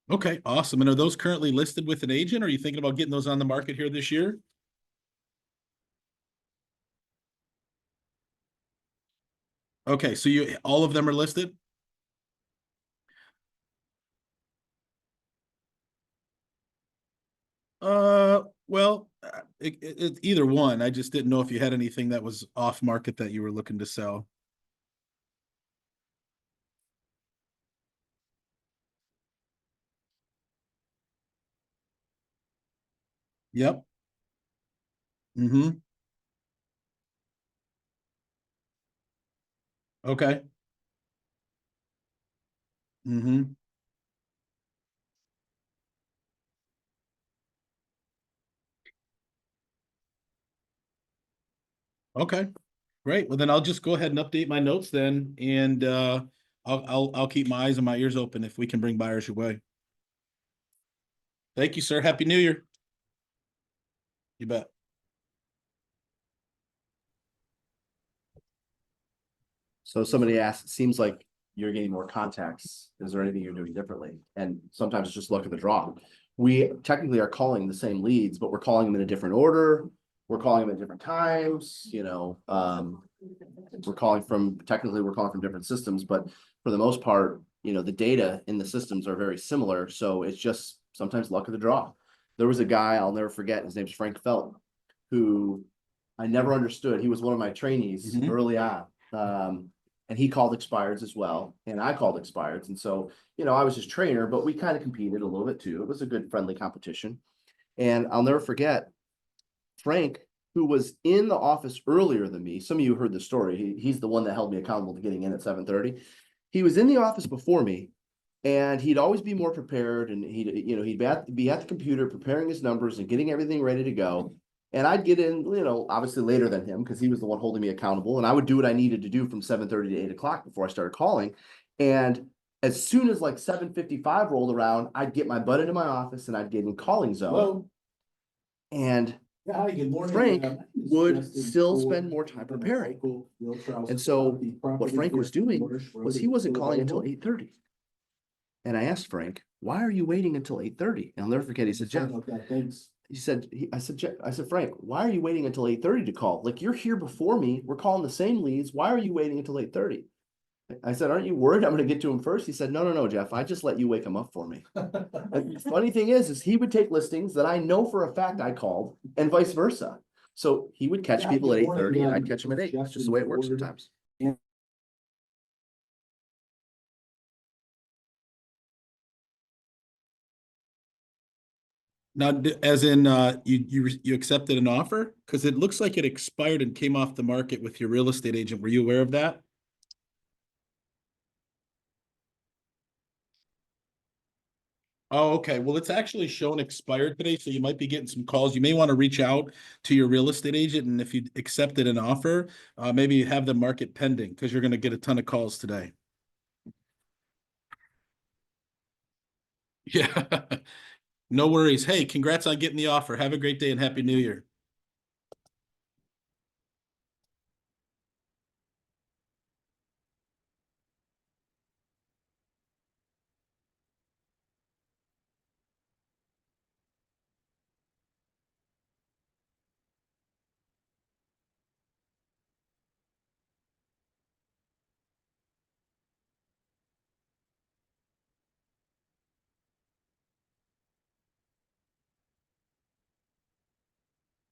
Okay, awesome. And are those currently listed with an agent? Or are you thinking about getting those on the market here this year? Okay, so all of them are listed? Well, either one. I just didn't know if you had anything that was off market that you were looking to sell. Yep. Mm-hmm. Okay. Mm-hmm. Okay. Great. Well, then I'll just go ahead and update my notes then, and I'll keep my eyes and my ears open if we can bring buyers your way. Thank you, sir. Happy New Year. You bet. So somebody asked, it seems like you're getting more contacts. Is there anything you're doing differently? And sometimes it's just luck of the draw. We technically are calling the same leads, but we're calling them in a different order. We're calling them at different times, we're calling from different systems, but for the most part, the data in the systems are very similar. So it's just sometimes luck of the draw. There was a guy I'll never forget. His name's Frank Felt, who I never understood. He was one of my trainees early on. And he called expireds as well. And I called expireds. And so, I was his trainer, but we kind of competed a little bit too. It was a good friendly competition. And I'll never forget Frank, who was in the office earlier than me. Some of you heard the story. He's the one that held me accountable to getting in at 7:30. He was in the office before me, and he'd always be more prepared. And he'd be at the computer preparing his numbers and getting everything ready to go. And I'd get in, obviously later than him because he was the one holding me accountable. And I would do what I needed to do from 7:30 to 8 o'clock before I started calling. And as soon as like 7:55 rolled around, I'd get my butt into my office and I'd get in calling zone. Hello. And Hi, good morning. Frank would still spend more time preparing. And so what Frank was doing was he wasn't calling until 8:30. And I asked Frank, why are you waiting until 8:30? And I'll never forget, he said, Jeff, I said, Frank, why are you waiting until 8:30 to call? Like, you're here before me. We're calling the same leads. Why are you waiting until 8:30? I said, aren't you worried I'm going to get to him first? He said, no, Jeff, I just let you wake him up for me. The funny thing is he would take listings that I know for a fact I called and vice versa. So he would catch people at 8:30 and I'd catch them at 8. It's just the way it works sometimes. Now, as in, you accepted an offer? Because it looks like it expired and came off the market with your real estate agent. Were you aware of that? Oh, okay. Well, it's actually shown expired today, so you might be getting some calls. You may want to reach out to your real estate agent, and if you accepted an offer, maybe have the market pending because you're going to get a ton of calls today. Yeah. No worries. Hey, congrats on getting the offer. Have a great day and Happy New Year.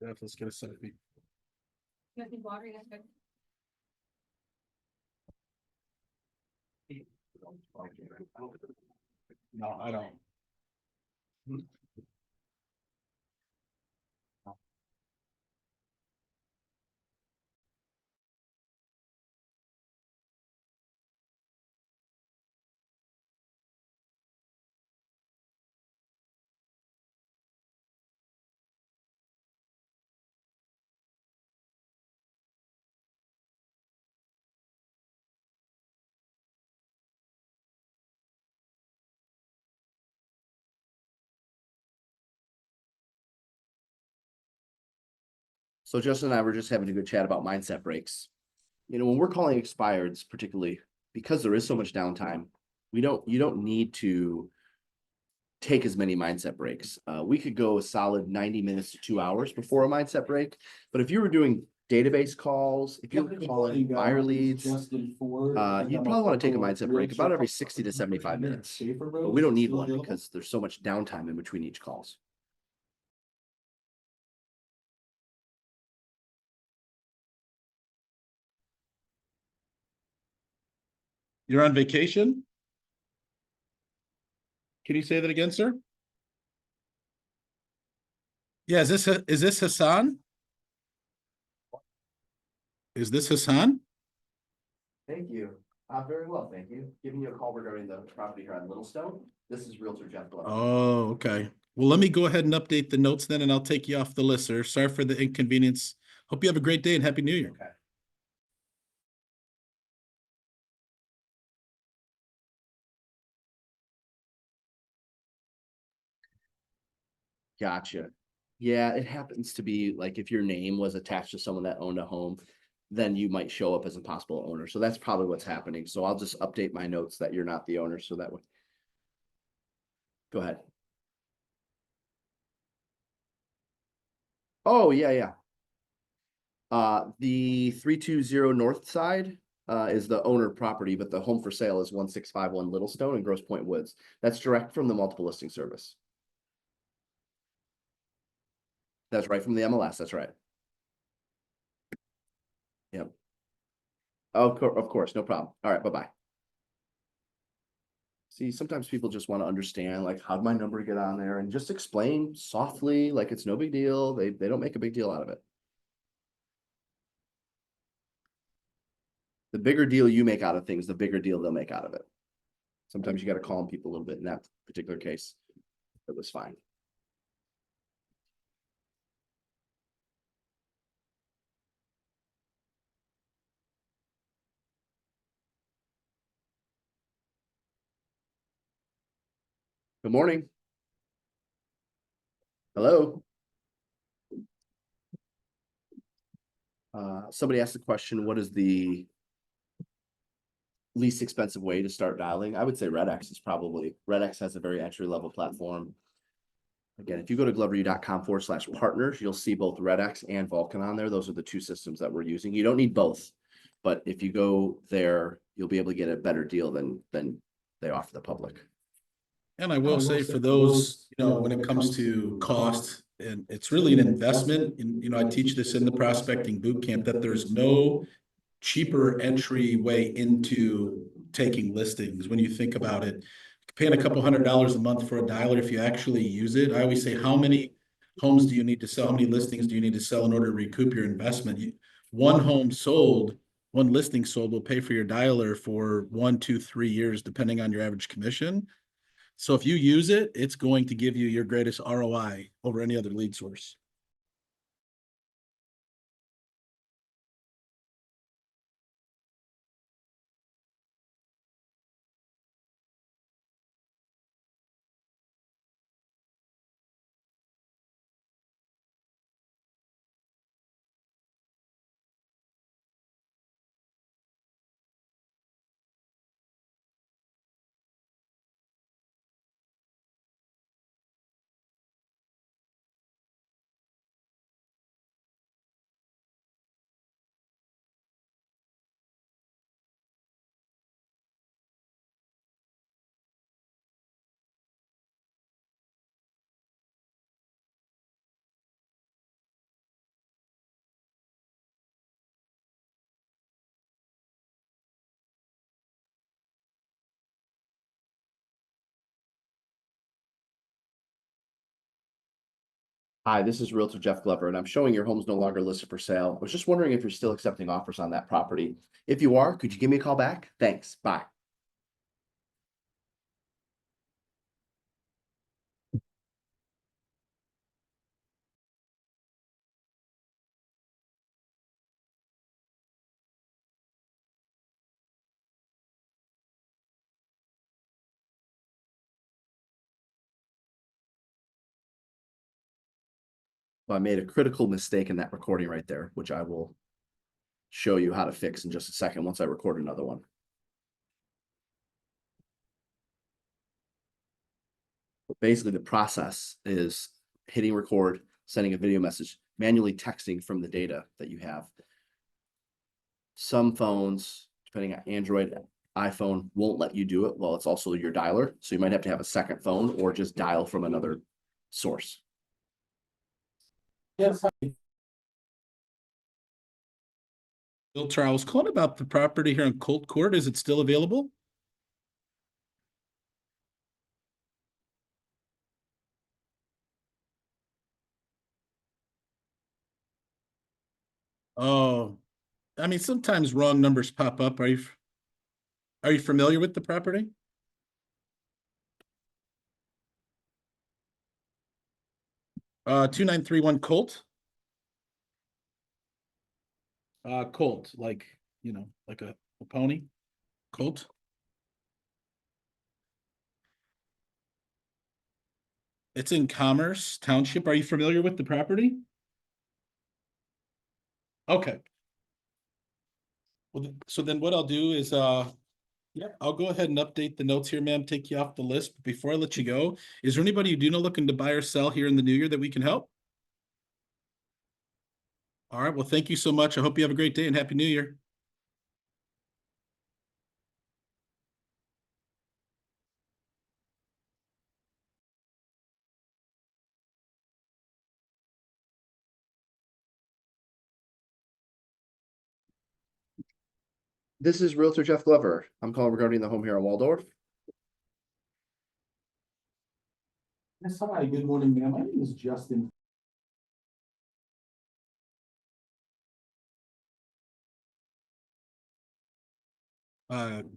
Jeff, let's get a selfie. You think water is good? No, I don't. So Justin and I were just having a good chat about mindset breaks. When we're calling expireds, particularly because there is so much downtime, you don't need to take as many mindset breaks. We could go a solid 90 minutes to 2 hours before a mindset break. But if you were doing database calls, if you were calling buyer leads, you'd probably want to take a mindset break about every 60 to 75 minutes. But we don't need one because there's so much downtime in between each calls. You're on vacation? Can you say that again, sir? Yeah, is this Hassan? Is this Hassan? Thank you. Very well, thank you. Giving you a call regarding the property here on Littlestone. This is Realtor Jeff Glover. Oh, okay. Well, let me go ahead and update the notes then, and I'll take you off the list, sir. Sorry for the inconvenience. Hope you have a great day and Happy New Year. Okay. Gotcha. Yeah, it happens to be like if your name was attached to someone that owned a home, then you might show up as a possible owner. So that's probably what's happening. So I'll just update my notes that you're not the owner. So that way. Go ahead. Oh, yeah, yeah. The 320 north side is the owner property, but the home for sale is 1651 Littlestone in Grosse Pointe Woods. That's direct from the multiple listing service. That's right from the MLS. That's right. Yep. Of course, no problem. All right, bye-bye. See, sometimes people just want to understand, like, how'd my number get on there, and just explain softly, like it's no big deal. They don't make a big deal out of it. The bigger deal you make out of things, the bigger deal they'll make out of it. Sometimes you got to calm people a little bit. In that particular case, it was fine. Good morning. Hello. Somebody asked the question, what is the least expensive way to start dialing? I would say RedX is probably, RedX has a very entry level platform. Again, if you go to gloveru.com/partners, you'll see both RedX and Vulcan on there. Those are the two systems that we're using. You don't need both, but if you go there, you'll be able to get a better deal than they offer the public. And I will say for those, when it comes to cost, and it's really an investment, and, I teach this in the prospecting boot camp, that there's no cheaper entry way into taking listings. When you think about it, paying a couple $100s a month for a dialer, if you actually use it, I always say, how many homes do you need to sell? How many listings do you need to sell in order to recoup your investment? One listing sold will pay for your dialer for 1, 2, 3 years, depending on your average commission. So if you use it, it's going to give you your greatest ROI over any other lead source. Hi, this is Realtor Jeff Glover, and I'm showing your home's no longer listed for sale. I was just wondering if you're still accepting offers on that property. If you are, could you give me a call back? Thanks. Bye. Well, I made a critical mistake in that recording right there, which I will show you how to fix in just a second once I record another one. basically the process is hitting record, sending a video message, manually texting from the data that you have. Some phones, depending on Android, iPhone, won't let you do it. Well, it's also your dialer. So you might have to have a second phone or just dial from another source. Yes. Realtor, I was calling about the property here on Colt Court. Is it still available? Oh, I mean, sometimes wrong numbers pop up. Are you familiar with the property? 2931 Colt. Colt, like, like a pony. Colt. It's in Commerce Township. Are you familiar with the property? Okay. Well, so then what I'll do is, yeah, I'll go ahead and update the notes here, ma'am, take you off the list. But before I let you go, is there anybody you do know looking to buy or sell here in the new year that we can help? All right. Well, thank you so much. I hope you have a great day and Happy New Year. This is Realtor Jeff Glover. I'm calling regarding the home here in Waldorf. Yes, hi, good morning, ma'am. My name is Justin.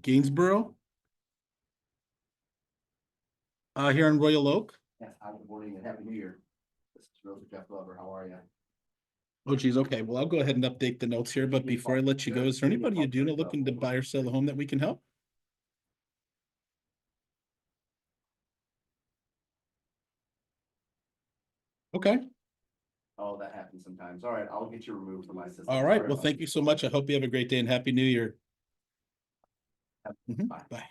Gainsborough. Here in Royal Oak. Yes, good morning and Happy New Year. This is Realtor Jeff Glover. How are you? Oh, geez. Okay. Well, I'll go ahead and update the notes here. But before I let you go, is there anybody you do know looking to buy or sell a home that we can help? Okay. Oh, that happens sometimes. All right, I'll get you removed from my system. All right. Well, thank you so much. I hope you have a great day and Happy New Year. Mhm. Bye. Bye.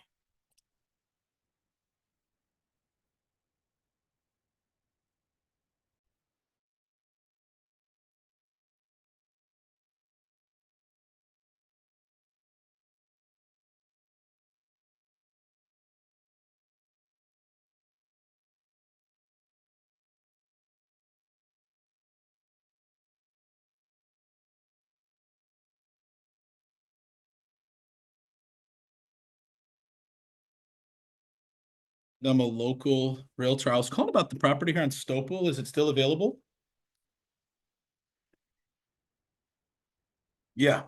I'm a local realtor. I was calling about the property here on Stopel. Is it still available? Yeah.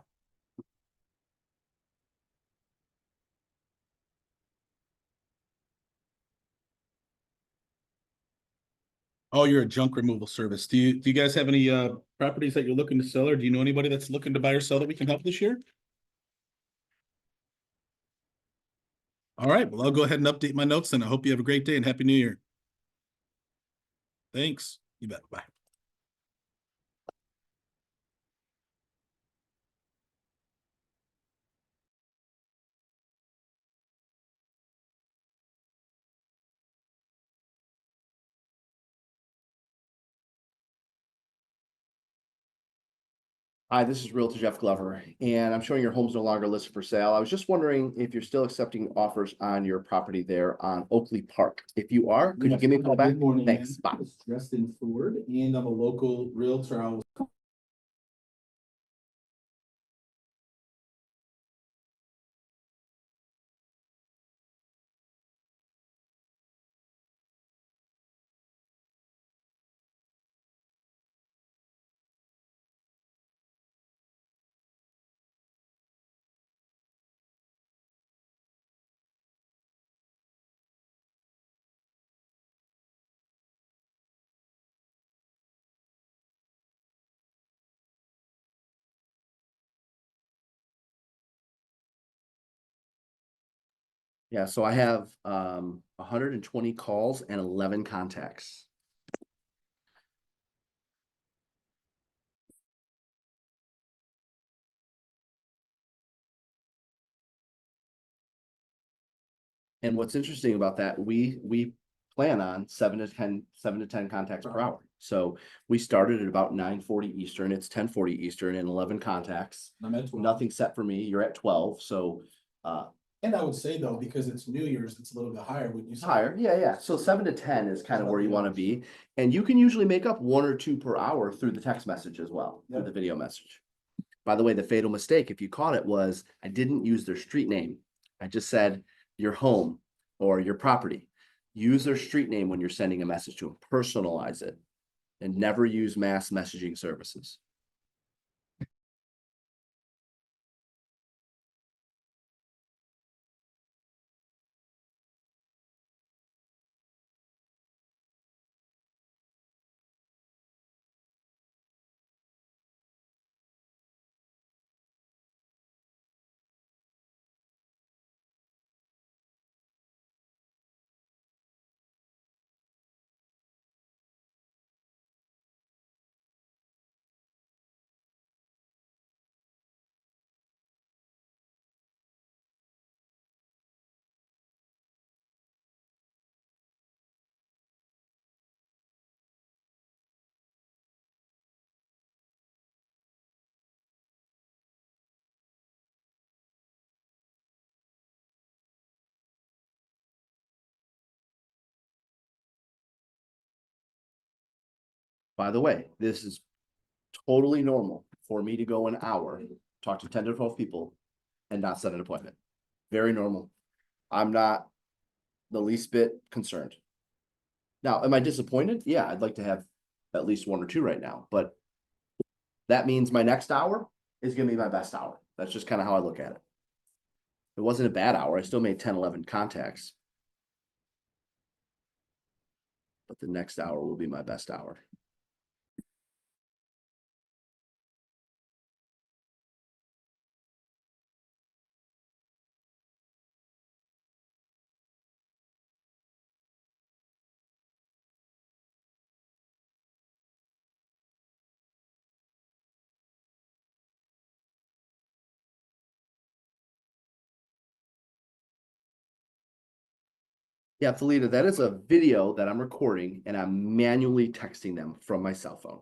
Oh, you're a junk removal service. Do you guys have any properties that you're looking to sell, or do you know anybody that's looking to buy or sell that we can help this year? All right. Well, I'll go ahead and update my notes and I hope you have a great day and Happy New Year. Thanks. You bet. Bye. Hi, this is Realtor Jeff Glover, and I'm showing your home's no longer listed for sale. I was just wondering if you're still accepting offers on your property there on Oakley Park. If you are, could you give me a call back? Good morning, Thanks. ma'am. Bye. It's Justin Ford, and I'm a local realtor. Yeah, so I have 120 calls and 11 contacts. And what's interesting about that, we plan on 7 to 10 contacts per hour. So we started at about 9:40 Eastern, it's 10:40 Eastern and 11 contacts. I'm at 12. Nothing set for me, you're at 12, so And I would say though, because it's New Year's, it's a little bit higher, would you say? higher, yeah. So 7 to 10 is kind of where you want to be. And you can usually make up 1 or 2 per hour through the text message as well, through Yep. the video message. By the way, the fatal mistake, if you caught it, was I didn't use their street name. I just said your home or your property. Use their street name when you're sending a message to them. Personalize it and never use mass messaging services. By the way, this is totally normal for me to go an hour, talk to 10 to 12 people and not set an appointment. Very normal. I'm not the least bit concerned. Now, am I disappointed? Yeah, I'd like to have at least 1 or 2 right now, but that means my next hour is gonna be my best hour. That's just kind of how I look at it. It wasn't a bad hour. I still made 10, 11 contacts. But the next hour will be my best hour. Yeah, Felita, that is a video that I'm recording and I'm manually texting them from my cell phone.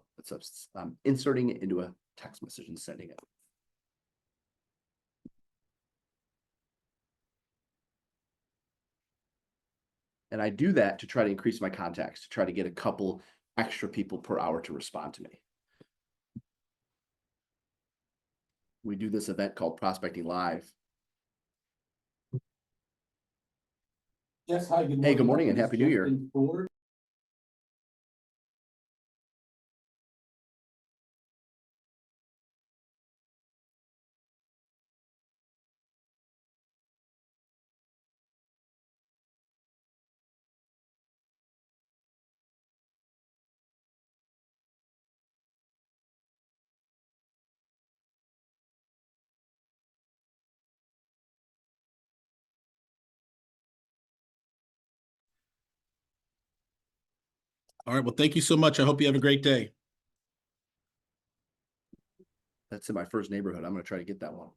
I'm inserting it into a text message and sending it. And I do that to try to increase my contacts, to try to get a couple extra people per hour to respond to me. We do this event called Prospecting Live. Yes, hi, good morning. Hey, good morning and Happy New Year. All right, well, thank you so much. I hope you have a great day. That's in my first neighborhood. I'm going to try to get that one.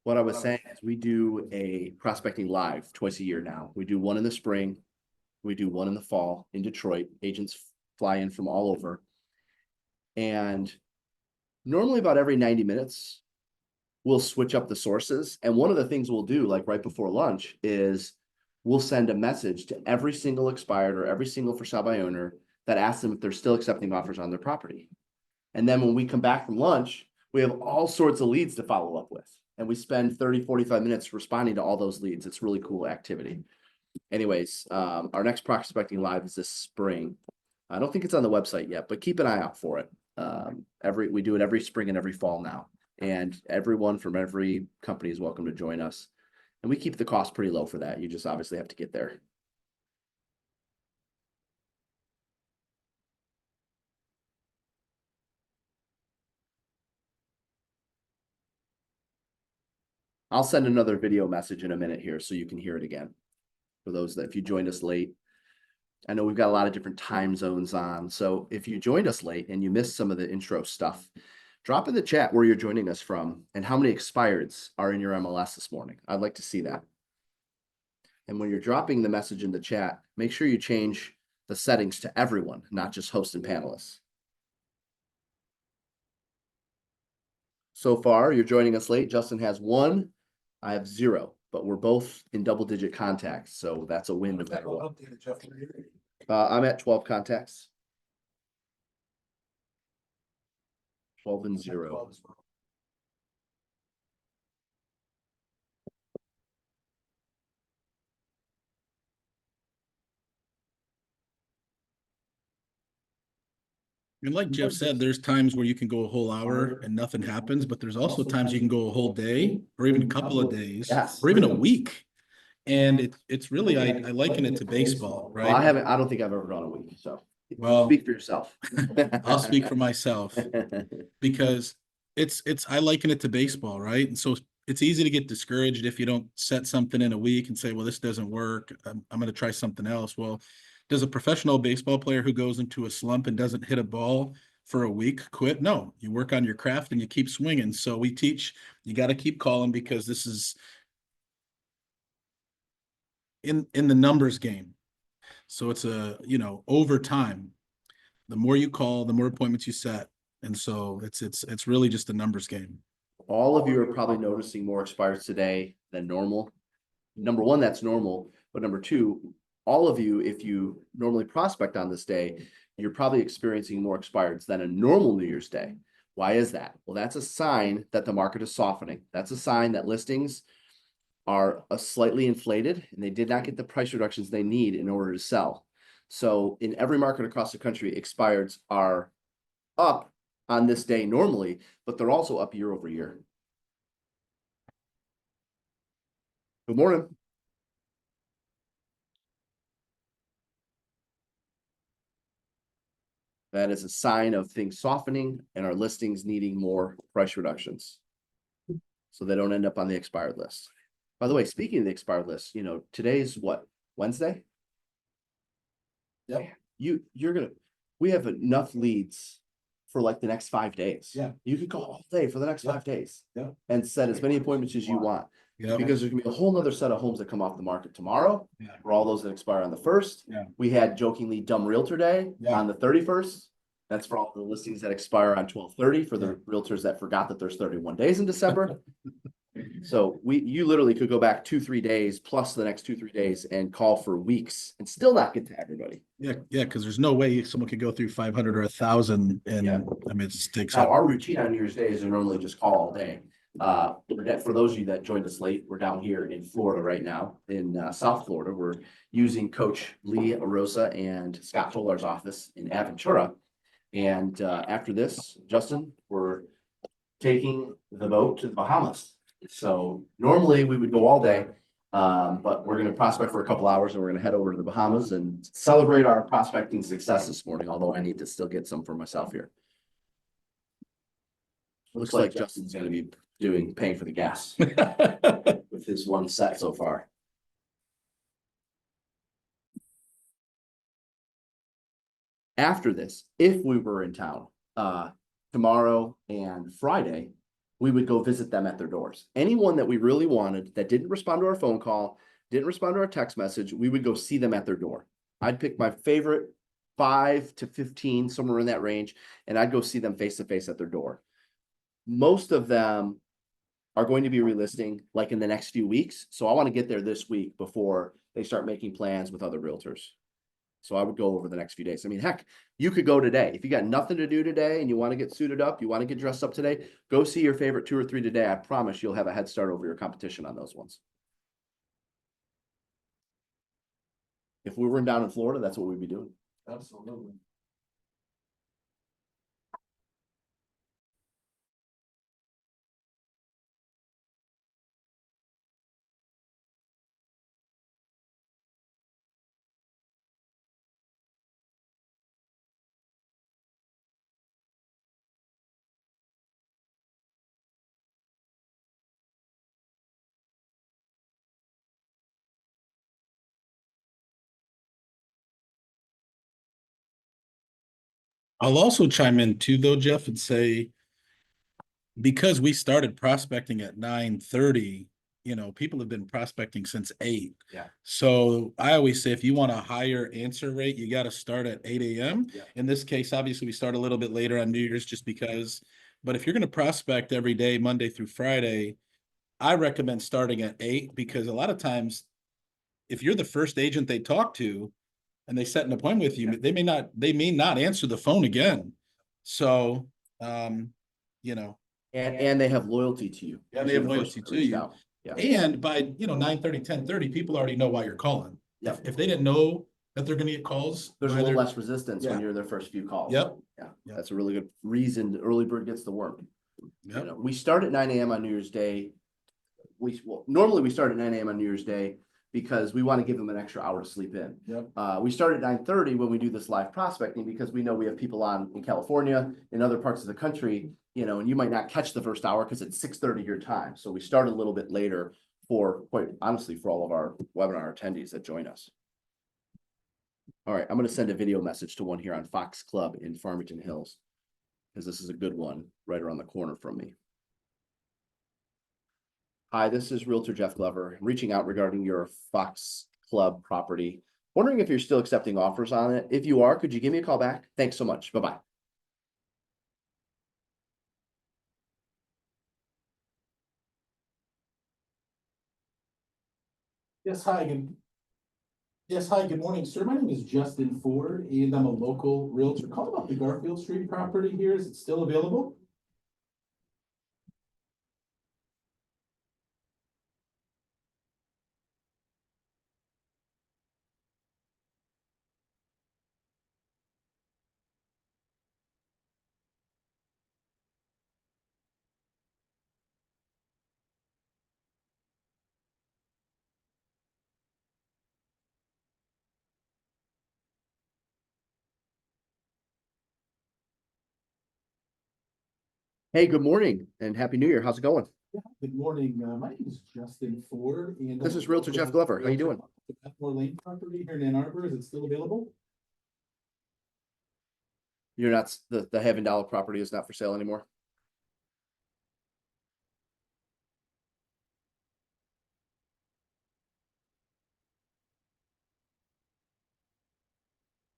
What I was saying is we do a prospecting live twice a year now. We do one in the spring. We do one in the fall in Detroit. Agents fly in from all over. And normally about every 90 minutes, we'll switch up the sources. And one of the things we'll do, like right before lunch, is we'll send a message to every single expired or every single for sale by owner that asks them if they're still accepting offers on their property. And then when we come back from lunch, we have all sorts of leads to follow up with. And we spend 30, 45 minutes responding to all those leads. It's really cool activity. Anyways, our next prospecting live is this spring. I don't think it's on the website yet, but keep an eye out for it. We do it every spring and every fall now. And everyone from every company is welcome to join us. And we keep the cost pretty low for that. You just obviously have to get there. I'll send another video message in a minute here so you can hear it again. For those that, if you joined us late, I know we've got a lot of different time zones on. So if you joined us late and you missed some of the intro stuff, Drop in the chat where you're joining us from and how many expireds are in your MLS this morning. I'd like to see that. And when you're dropping the message in the chat, make sure you change the settings to everyone, not just host and panelists. So far, you're joining us late. Justin has 1. I have 0, but we're both in double-digit contacts, so that's a win no matter what. I'm at 12 contacts. 12 and 0. And like Jeff said, there's times where you can go a whole hour and nothing happens, but there's also times you can go a whole day or even a couple of days Yes. or even a week. And it's really, I liken it to baseball, Well, right? I don't think I've ever gone a week, so Well, speak for yourself. I'll speak for myself because I liken it to baseball, right? And so it's easy to get discouraged if you don't set something in a week and say, well, this doesn't work. I'm going to try something else. Well, does a professional baseball player who goes into a slump and doesn't hit a ball for a week quit? No, you work on your craft and you keep swinging. So we teach, you got to keep calling because this is in the numbers game. So it's over time, the more you call, the more appointments you set. And so it's really just a numbers game. All of you are probably noticing more expires today than normal. Number one, that's normal. But number two, all of you, if you normally prospect on this day, you're probably experiencing more expireds than a normal New Year's Day. Why is that? Well, that's a sign that the market is softening. That's a sign that listings are slightly inflated and they did not get the price reductions they need in order to sell. So in every market across the country, expireds are up on this day normally, but they're also up year over year. Good morning. That is a sign of things softening and our listings needing more price reductions, so they don't end up on the expired list. By the way, speaking of the expired list, today's what, Wednesday? Yeah. We have enough leads for like the next 5 days. Yeah. You could go all day for the next 5 days. Yeah. And set as many appointments as you want. Yeah. Because there's gonna be a whole nother set of homes that come off the market tomorrow. Yeah. For all those that expire on the 1st. Yeah. We had jokingly Dumb Realtor Day Yeah. on the 31st. That's for all the listings that expire on 12/30 for the realtors that forgot that there's 31 days in December. So you literally could go back 2-3 days plus the next 2-3 days and call for weeks and still not get to everybody. Yeah, because there's no way someone could go through 500 or 1,000, and Yeah. I mean, it takes Now, up. our routine on New Year's Day is to normally just call all day. For those of you that joined us late, we're down here in Florida right now, in South Florida. We're using Coach Lee Arosa and Scott Tollar's office in Aventura. And after this, Justin, we're taking the boat to the Bahamas. So normally we would go all day, but we're going to prospect for a couple hours and we're going to head over to the Bahamas and celebrate our prospecting success this morning, although I need to still get some for myself here. Looks like Justin's going to be paying for the gas with his one set so far. After this, if we were in town tomorrow and Friday, we would go visit them at their doors. Anyone that we really wanted that didn't respond to our phone call, didn't respond to our text message, we would go see them at their door. I'd pick my favorite 5 to 15, somewhere in that range, and I'd go see them face to face at their door. Most of them are going to be relisting like in the next few weeks. So I want to get there this week before they start making plans with other realtors. So I would go over the next few days. I mean, heck, you could go today. If you got nothing to do today and you want to get suited up, you want to get dressed up today, go see your favorite 2 or 3 today. I promise you'll have a head start over your competition on those ones. If we were down in Florida, that's what we'd be doing. Absolutely. I'll also chime in too, though, Jeff, and say because we started prospecting at 9:30, you know, people have been prospecting since 8. Yeah. So I always say if you want a higher answer rate, you got to start at 8 a.m. Yeah. In this case, obviously we start a little bit later on New Year's just because, but if you're going to prospect every day, Monday through Friday, I recommend starting at 8 because a lot of times if you're the first agent they talk to and they set an appointment with you, they may not answer the phone again. So, you know, And they have loyalty to you. Yeah, they You're have the first loyalty one to reached you. out. Yeah. and by, 9:30, 10:30, people already know why you're calling. Yep. If they didn't know that they're gonna get calls. There's a by little their- less resistance when Yeah. you're their first few calls. Yep. Yeah, Yep. that's a really good reason. Early bird gets the worm. Yep. You know, we start at 9 a.m. on New Year's Day. Normally we start at 9 a.m. on New Year's Day because we want to give them an extra hour to sleep in. Yep. We start at 9:30 when we do this live prospecting because we know we have people on in California, in other parts of the country, and you might not catch the first hour because it's 6:30 your time. So we start a little bit later for, quite honestly, for all of our webinar attendees that join us. All right, I'm going to send a video message to one here on Fox Club in Farmington Hills, because this is a good one right around the corner from me. Hi, this is Realtor Jeff Glover, reaching out regarding your Fox Club property. Wondering if you're still accepting offers on it. If you are, could you give me a call back? Thanks so much. Bye-bye. Yes, hi, good morning, sir. My name is Justin Ford, and I'm a local realtor. Call about the Garfield Street property here. Is it still available? Hey, good morning and Happy New Year. How's it going? Good morning. My name is Justin Ford, and This is Realtor Jeff Glover. How you doing? More Lane property here in Ann Arbor. Is it still available? You're not, the Heaven Dollar property is not for sale anymore?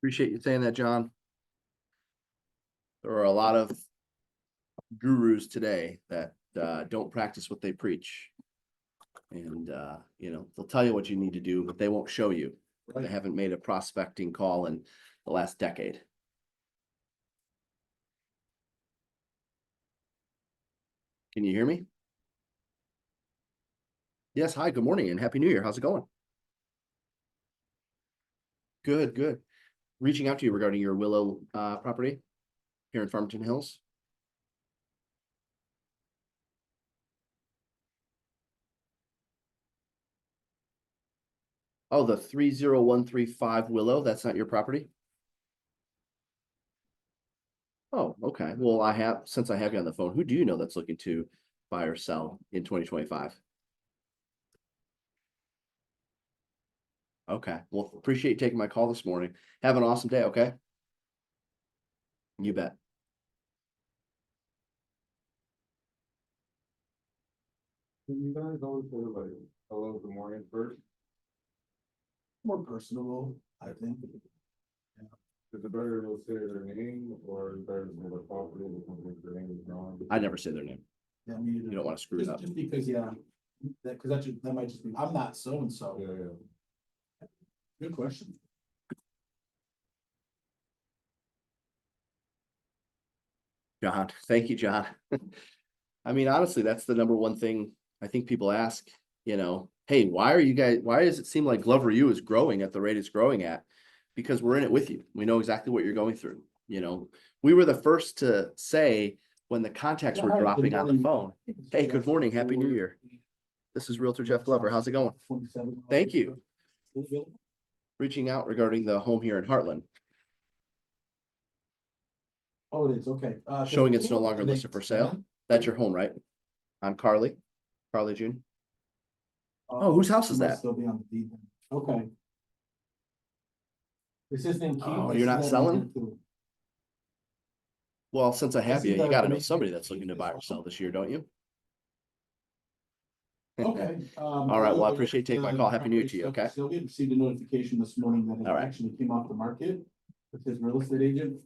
Appreciate you saying that, John. There are a lot of gurus today that don't practice what they preach. And they'll tell you what you need to do, but they won't show you. They haven't made a prospecting call in the last decade. Can you hear me? Yes, hi, good morning and Happy New Year. How's it going? Good, good. Reaching out to you regarding your Willow property here in Farmington Hills. Oh, the 30135 Willow, that's not your property? Oh, okay. Well, since I have you on the phone, who do you know that's looking to buy or sell in 2025? Okay, well, appreciate you taking my call this morning. Have an awesome day, okay? You bet. Can you guys always say like, hello, good morning first? More personable, I think. Is it better to say their name or is it better to say the property, the company, their name is wrong? I never say their name. Yeah, me You don't want to screw it up. Just because, yeah, that might just be, I'm not so-and-so. Yeah, yeah. Good question. John, thank you, John. I mean, honestly, that's the number one thing I think people ask, hey, why does it seem like Glover U is growing at the rate it's growing at? Because we're in it with you. We know exactly what you're going through. We were the first to say when the contacts were dropping on the phone, hey, good morning, Happy New Year. This is Realtor Jeff Glover. How's it going? Thank you. Reaching out regarding the home here in Heartland, Oh, it is, okay. showing it's no longer listed for sale. That's your home, right? On Carly June. Oh, whose house is that? Still be on the deed. Okay. This is in. Oh, you're not selling? Well, since I have see you, you the gotta know main somebody picture that's looking to as buy or well. sell this year, don't you? Okay. All right, well, I appreciate you taking my call. Happy New Year to you, okay? Sylvia received a notification this morning that it All right. actually came off the market with his real estate agent.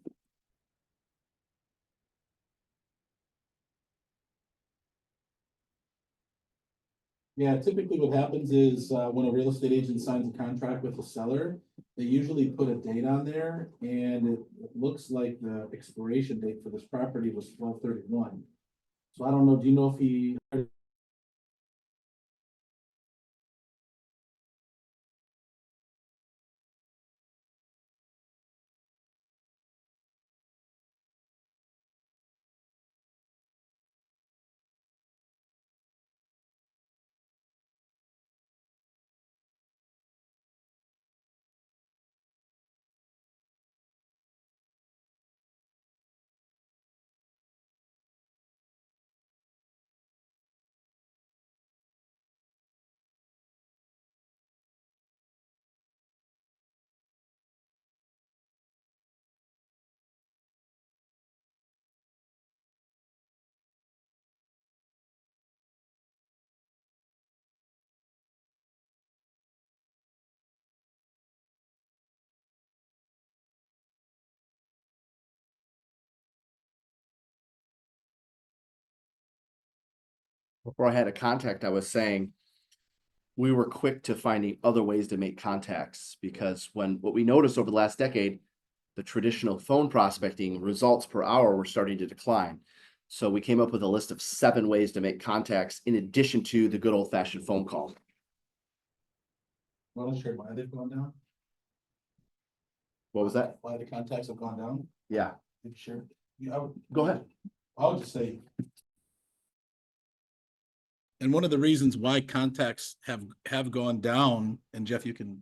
Yeah, typically what happens is, when a real estate agent signs a contract with the seller, they usually put a date on there, and it looks like the expiration date for this property was 12/31. So I don't know, do you know if he? Before I had a contact, I was saying we were quick to finding other ways to make contacts because what we noticed over the last decade, the traditional phone prospecting results per hour were starting to decline. So we came up with a list of 7 ways to make contacts in addition to the good old fashioned phone call. Want to share why they've gone down? What was that? Why the contacts have gone down? Yeah, Did you share? Yeah, I would, go ahead. I would just say. And one of the reasons why contacts have gone down, and Jeff, you can,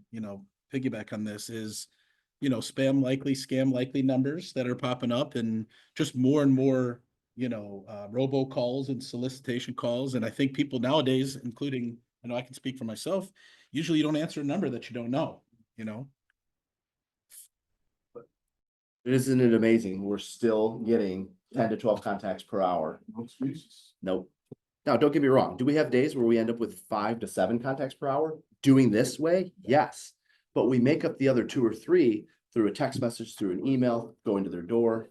piggyback on this, is, spam likely, scam likely numbers that are popping up, and just more and more, robocalls and solicitation calls. And I think people nowadays, including, I know I can speak for myself, usually you don't answer a number that you don't know, Isn't it amazing? We're still getting 10 to 12 contacts per hour. No excuses. Nope. Now, don't get me wrong. Do we have days where we end up with 5 to 7 contacts per hour doing this way? Yes. But we make up the other 2 or 3 through a text message, through an email, going to their door.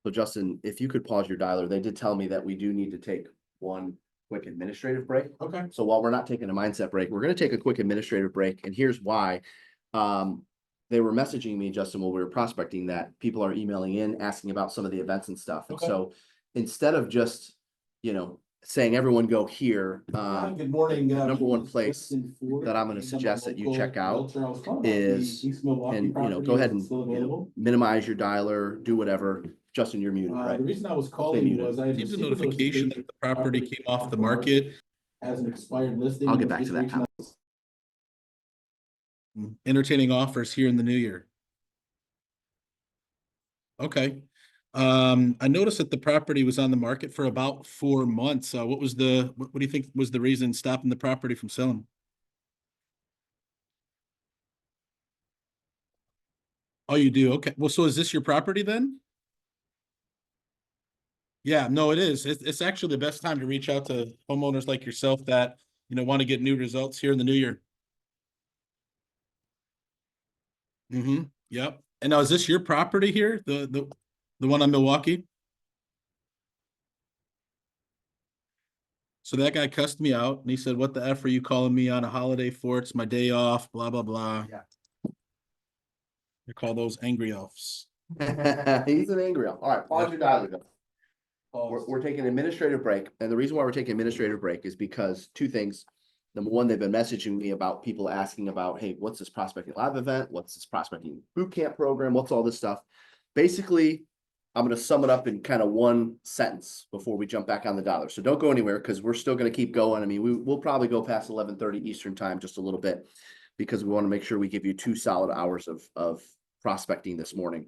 So Justin, if you could pause your dialer, they did tell me that we do need to take one quick administrative break. Okay. So while we're not taking a mindset break, we're going to take a quick administrative break. And here's why. They were messaging me, Justin, while we were prospecting, that people are emailing in, asking about some of the events and stuff. And Okay. so instead of just, saying everyone go here, Good morning. number one place that I'm going to suggest that you check out is, and, go ahead and, minimize your dialer, do whatever. Justin, you're muted, right? The reason I was calling you was I received a notification that the property came off the market as an expired listing. I'll get back to that comment. Entertaining offers here in the new year. Okay. I noticed that the property was on the market for about 4 months. What do you think was the reason stopping the property from selling? Oh, you do? Okay. Well, so is this your property then? Yeah, no, it is. It's actually the best time to reach out to homeowners like yourself that, want to get new results here in the new year. Mm-hmm. Yep. And now, is this your property here? The one on Milwaukee? So that guy cussed me out and he said, "What the F are you calling me on a holiday for? It's my day off, blah, blah, blah." Yeah. They call those angry elves. He's an angry elf. All right, pause your dialer. We're taking an administrative break. And the reason why we're taking an administrative break is because 2 things. Number one, they've been messaging me about people asking about, hey, what's this prospecting live event? What's this prospecting bootcamp program? What's all this stuff? Basically, I'm going to sum it up in kind of one sentence before we jump back on the dollar. So don't go anywhere because we're still going to keep going. I mean, we'll probably go past 11:30 Eastern time just a little bit because we want to make sure we give you 2 solid hours of prospecting this morning.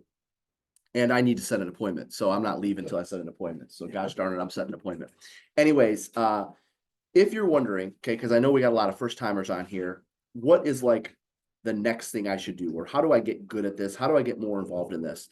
And I need to set an appointment, so I'm not leaving until I set an appointment. So gosh darn it, I'm setting an appointment. Anyways, if you're wondering, okay, because I know we got a lot of first timers on here, what is like the next thing I should do? Or how do I get good at this? How do I get more involved in this?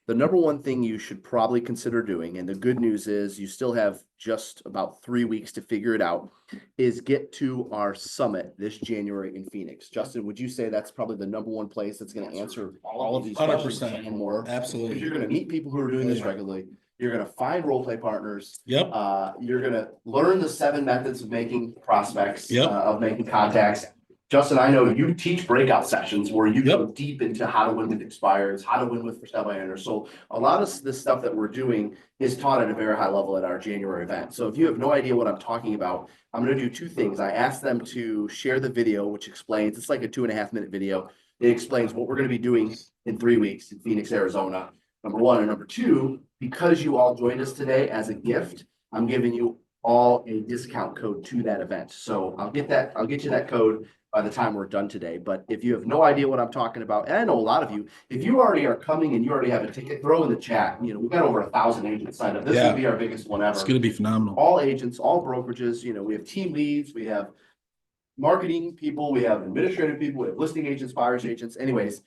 The number one thing you should probably consider doing, and the good news is you still have just about 3 weeks to figure it out, is get to our summit this January in Phoenix. Justin, would you say that's probably the number one place that's going to answer all of these questions 100%. and more? Absolutely. Because you're going to meet people who are doing this regularly. You're going to find role play partners. Yep. You're going to learn the 7 methods of making prospects, Yep. Of making contacts. Justin, I know you teach breakout sessions where you Yep. go deep into how to win with expireds, how to win with first time buyers. So a lot of this stuff that we're doing is taught at a very high level at our January event. So if you have no idea what I'm talking about, I'm going to do 2 things. I asked them to share the video, which explains, it's like a 2.5-minute video. It explains what we're going to be doing in 3 weeks in Phoenix, Arizona. Number 1, and number 2, because you all joined us today as a gift, I'm giving you all a discount code to that event. So I'll get you that code by the time we're done today. But if you have no idea what I'm talking about, and I know a lot of you, if you already are coming and you already have a ticket, throw in the chat. You know, we've got over 1,000 agents signed up. This Yeah. will be our biggest one ever. It's going to be phenomenal. All agents, all brokerages, you know, we have team leads, we have marketing people, we have administrative people, we have listing agents, buyers agents. Anyways,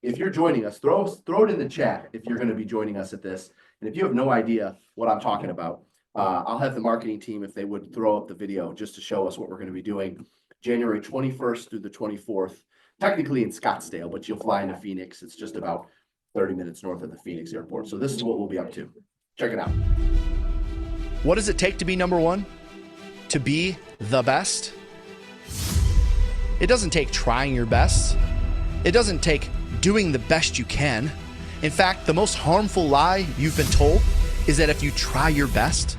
if you're joining us, throw it in the chat if you're going to be joining us at this. And if you have no idea what I'm talking about, I'll have the marketing team, if they would, throw up the video just to show us what we're going to be doing January 21st through the 24th, technically in Scottsdale, but you'll fly into Phoenix. It's just about 30 minutes north of the Phoenix airport. So this is what we'll be up to. Check it out. What does it take to be number one? To be the best? It doesn't take trying your best. It doesn't take doing the best you can. In fact, the most harmful lie you've been told is that if you try your best,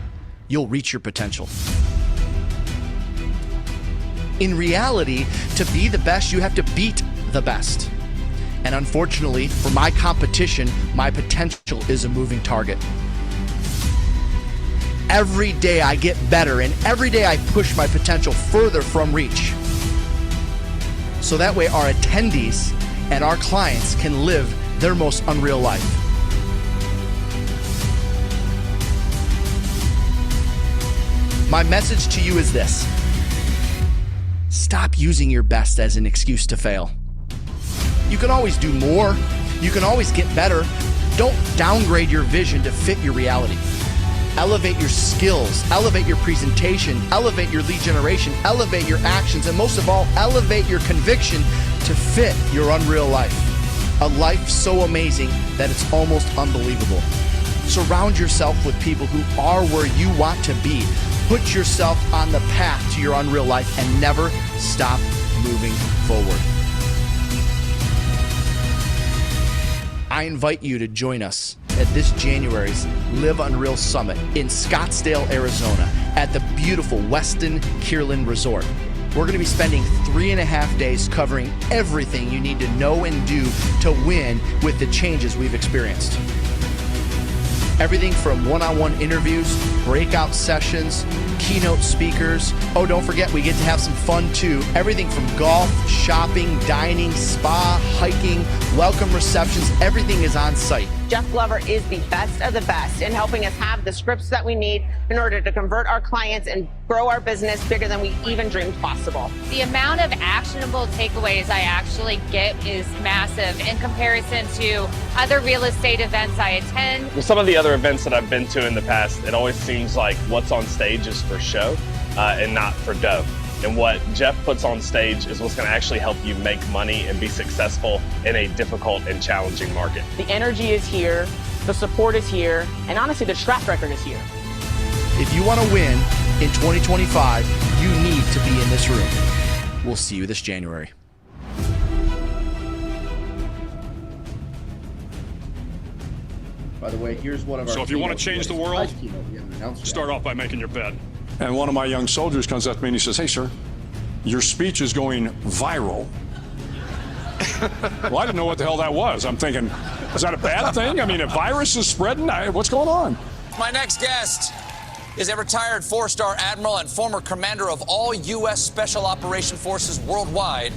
you'll reach your potential. In reality, to be the best, you have to beat the best. And unfortunately, for my competition, my potential is a moving target. Every day I get better, and every day I push my potential further from reach. So that way our attendees and our clients can live their most unreal life. My message to you is this: stop using your best as an excuse to fail. You can always do more. You can always get better. Don't downgrade your vision to fit your reality. Elevate your skills, elevate your presentation, elevate your lead generation, elevate your actions, and most of all, elevate your conviction to fit your unreal life. A life so amazing that it's almost unbelievable. Surround yourself with people who are where you want to be. Put yourself on the path to your unreal life and never stop moving forward. I invite you to join us at this January's Live Unreal Summit in Scottsdale, Arizona at the beautiful Westin Kierland Resort. We're going to be spending 3.5 days covering everything you need to know and do to win with the changes we've experienced. Everything from one-on-one interviews, breakout sessions, keynote speakers. Oh, don't forget, we get to have some fun too. Everything from golf, shopping, dining, spa, hiking, welcome receptions, everything is on site. Jeff Glover is the best of the best in helping us have the scripts that we need in order to convert our clients and grow our business bigger than we even dreamed possible. The amount of actionable takeaways I actually get is massive in comparison to other real estate events I attend. With some of the other events that I've been to in the past, it always seems like what's on stage is for show and not for dough. And what Jeff puts on stage is what's going to actually help you make money and be successful in a difficult and challenging market. The energy is here, the support is here, and honestly, the track record is here. If you want to win in 2025, you need to be in this room. We'll see you this January. By the way, here's one of our. So if you want to change the world, start off by making your bed. And one of my young soldiers comes up to me and he says, "Hey, sir, your speech is going viral." Well, I didn't know what the hell that was. I'm thinking, is that a bad thing? I mean, a virus is spreading? What's going on? My next guest is a retired 4-star admiral and former commander of all U.S. Special Operation Forces worldwide.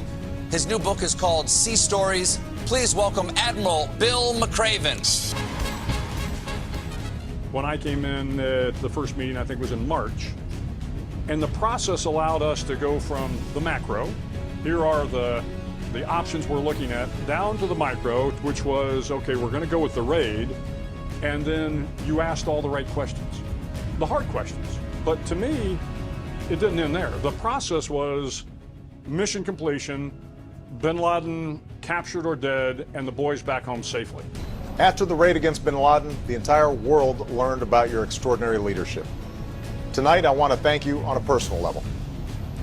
His new book is called Sea Stories. Please welcome Admiral Bill McRaven. when I came in at the first meeting, I think was in March. And the process allowed us to go from the macro, here are the options we're looking at, down to the micro, which was, okay, we're going to go with the raid. And then you asked all the right questions, the hard questions. But to me, it didn't end there. The process was mission completion, bin Laden captured or dead, and the boys back home safely. After the raid against bin Laden, the entire world learned about your extraordinary leadership. Tonight, I want to thank you on a personal level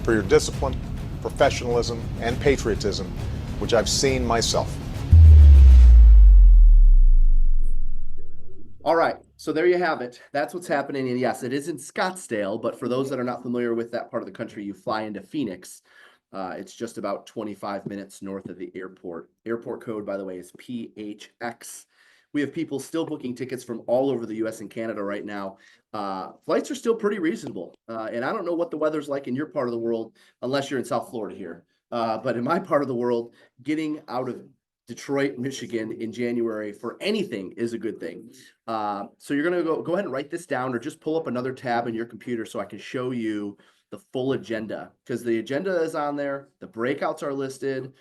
for your discipline, professionalism, and patriotism, which I've seen myself. All right, so there you have it. That's what's happening. And yes, it is in Scottsdale, but for those that are not familiar with that part of the country, you fly into Phoenix. It's just about 25 minutes north of the airport. Airport code, by the way, is PHX. We have people still booking tickets from all over the US and Canada right now. Flights are still pretty reasonable. And I don't know what the weather's like in your part of the world, unless you're in South Florida here. But in my part of the world, getting out of Detroit, Michigan in January for anything is a good thing. So you're going to go ahead and write this down, or just pull up another tab in your computer so I can show you the full agenda, because the agenda is on there. The breakouts are listed.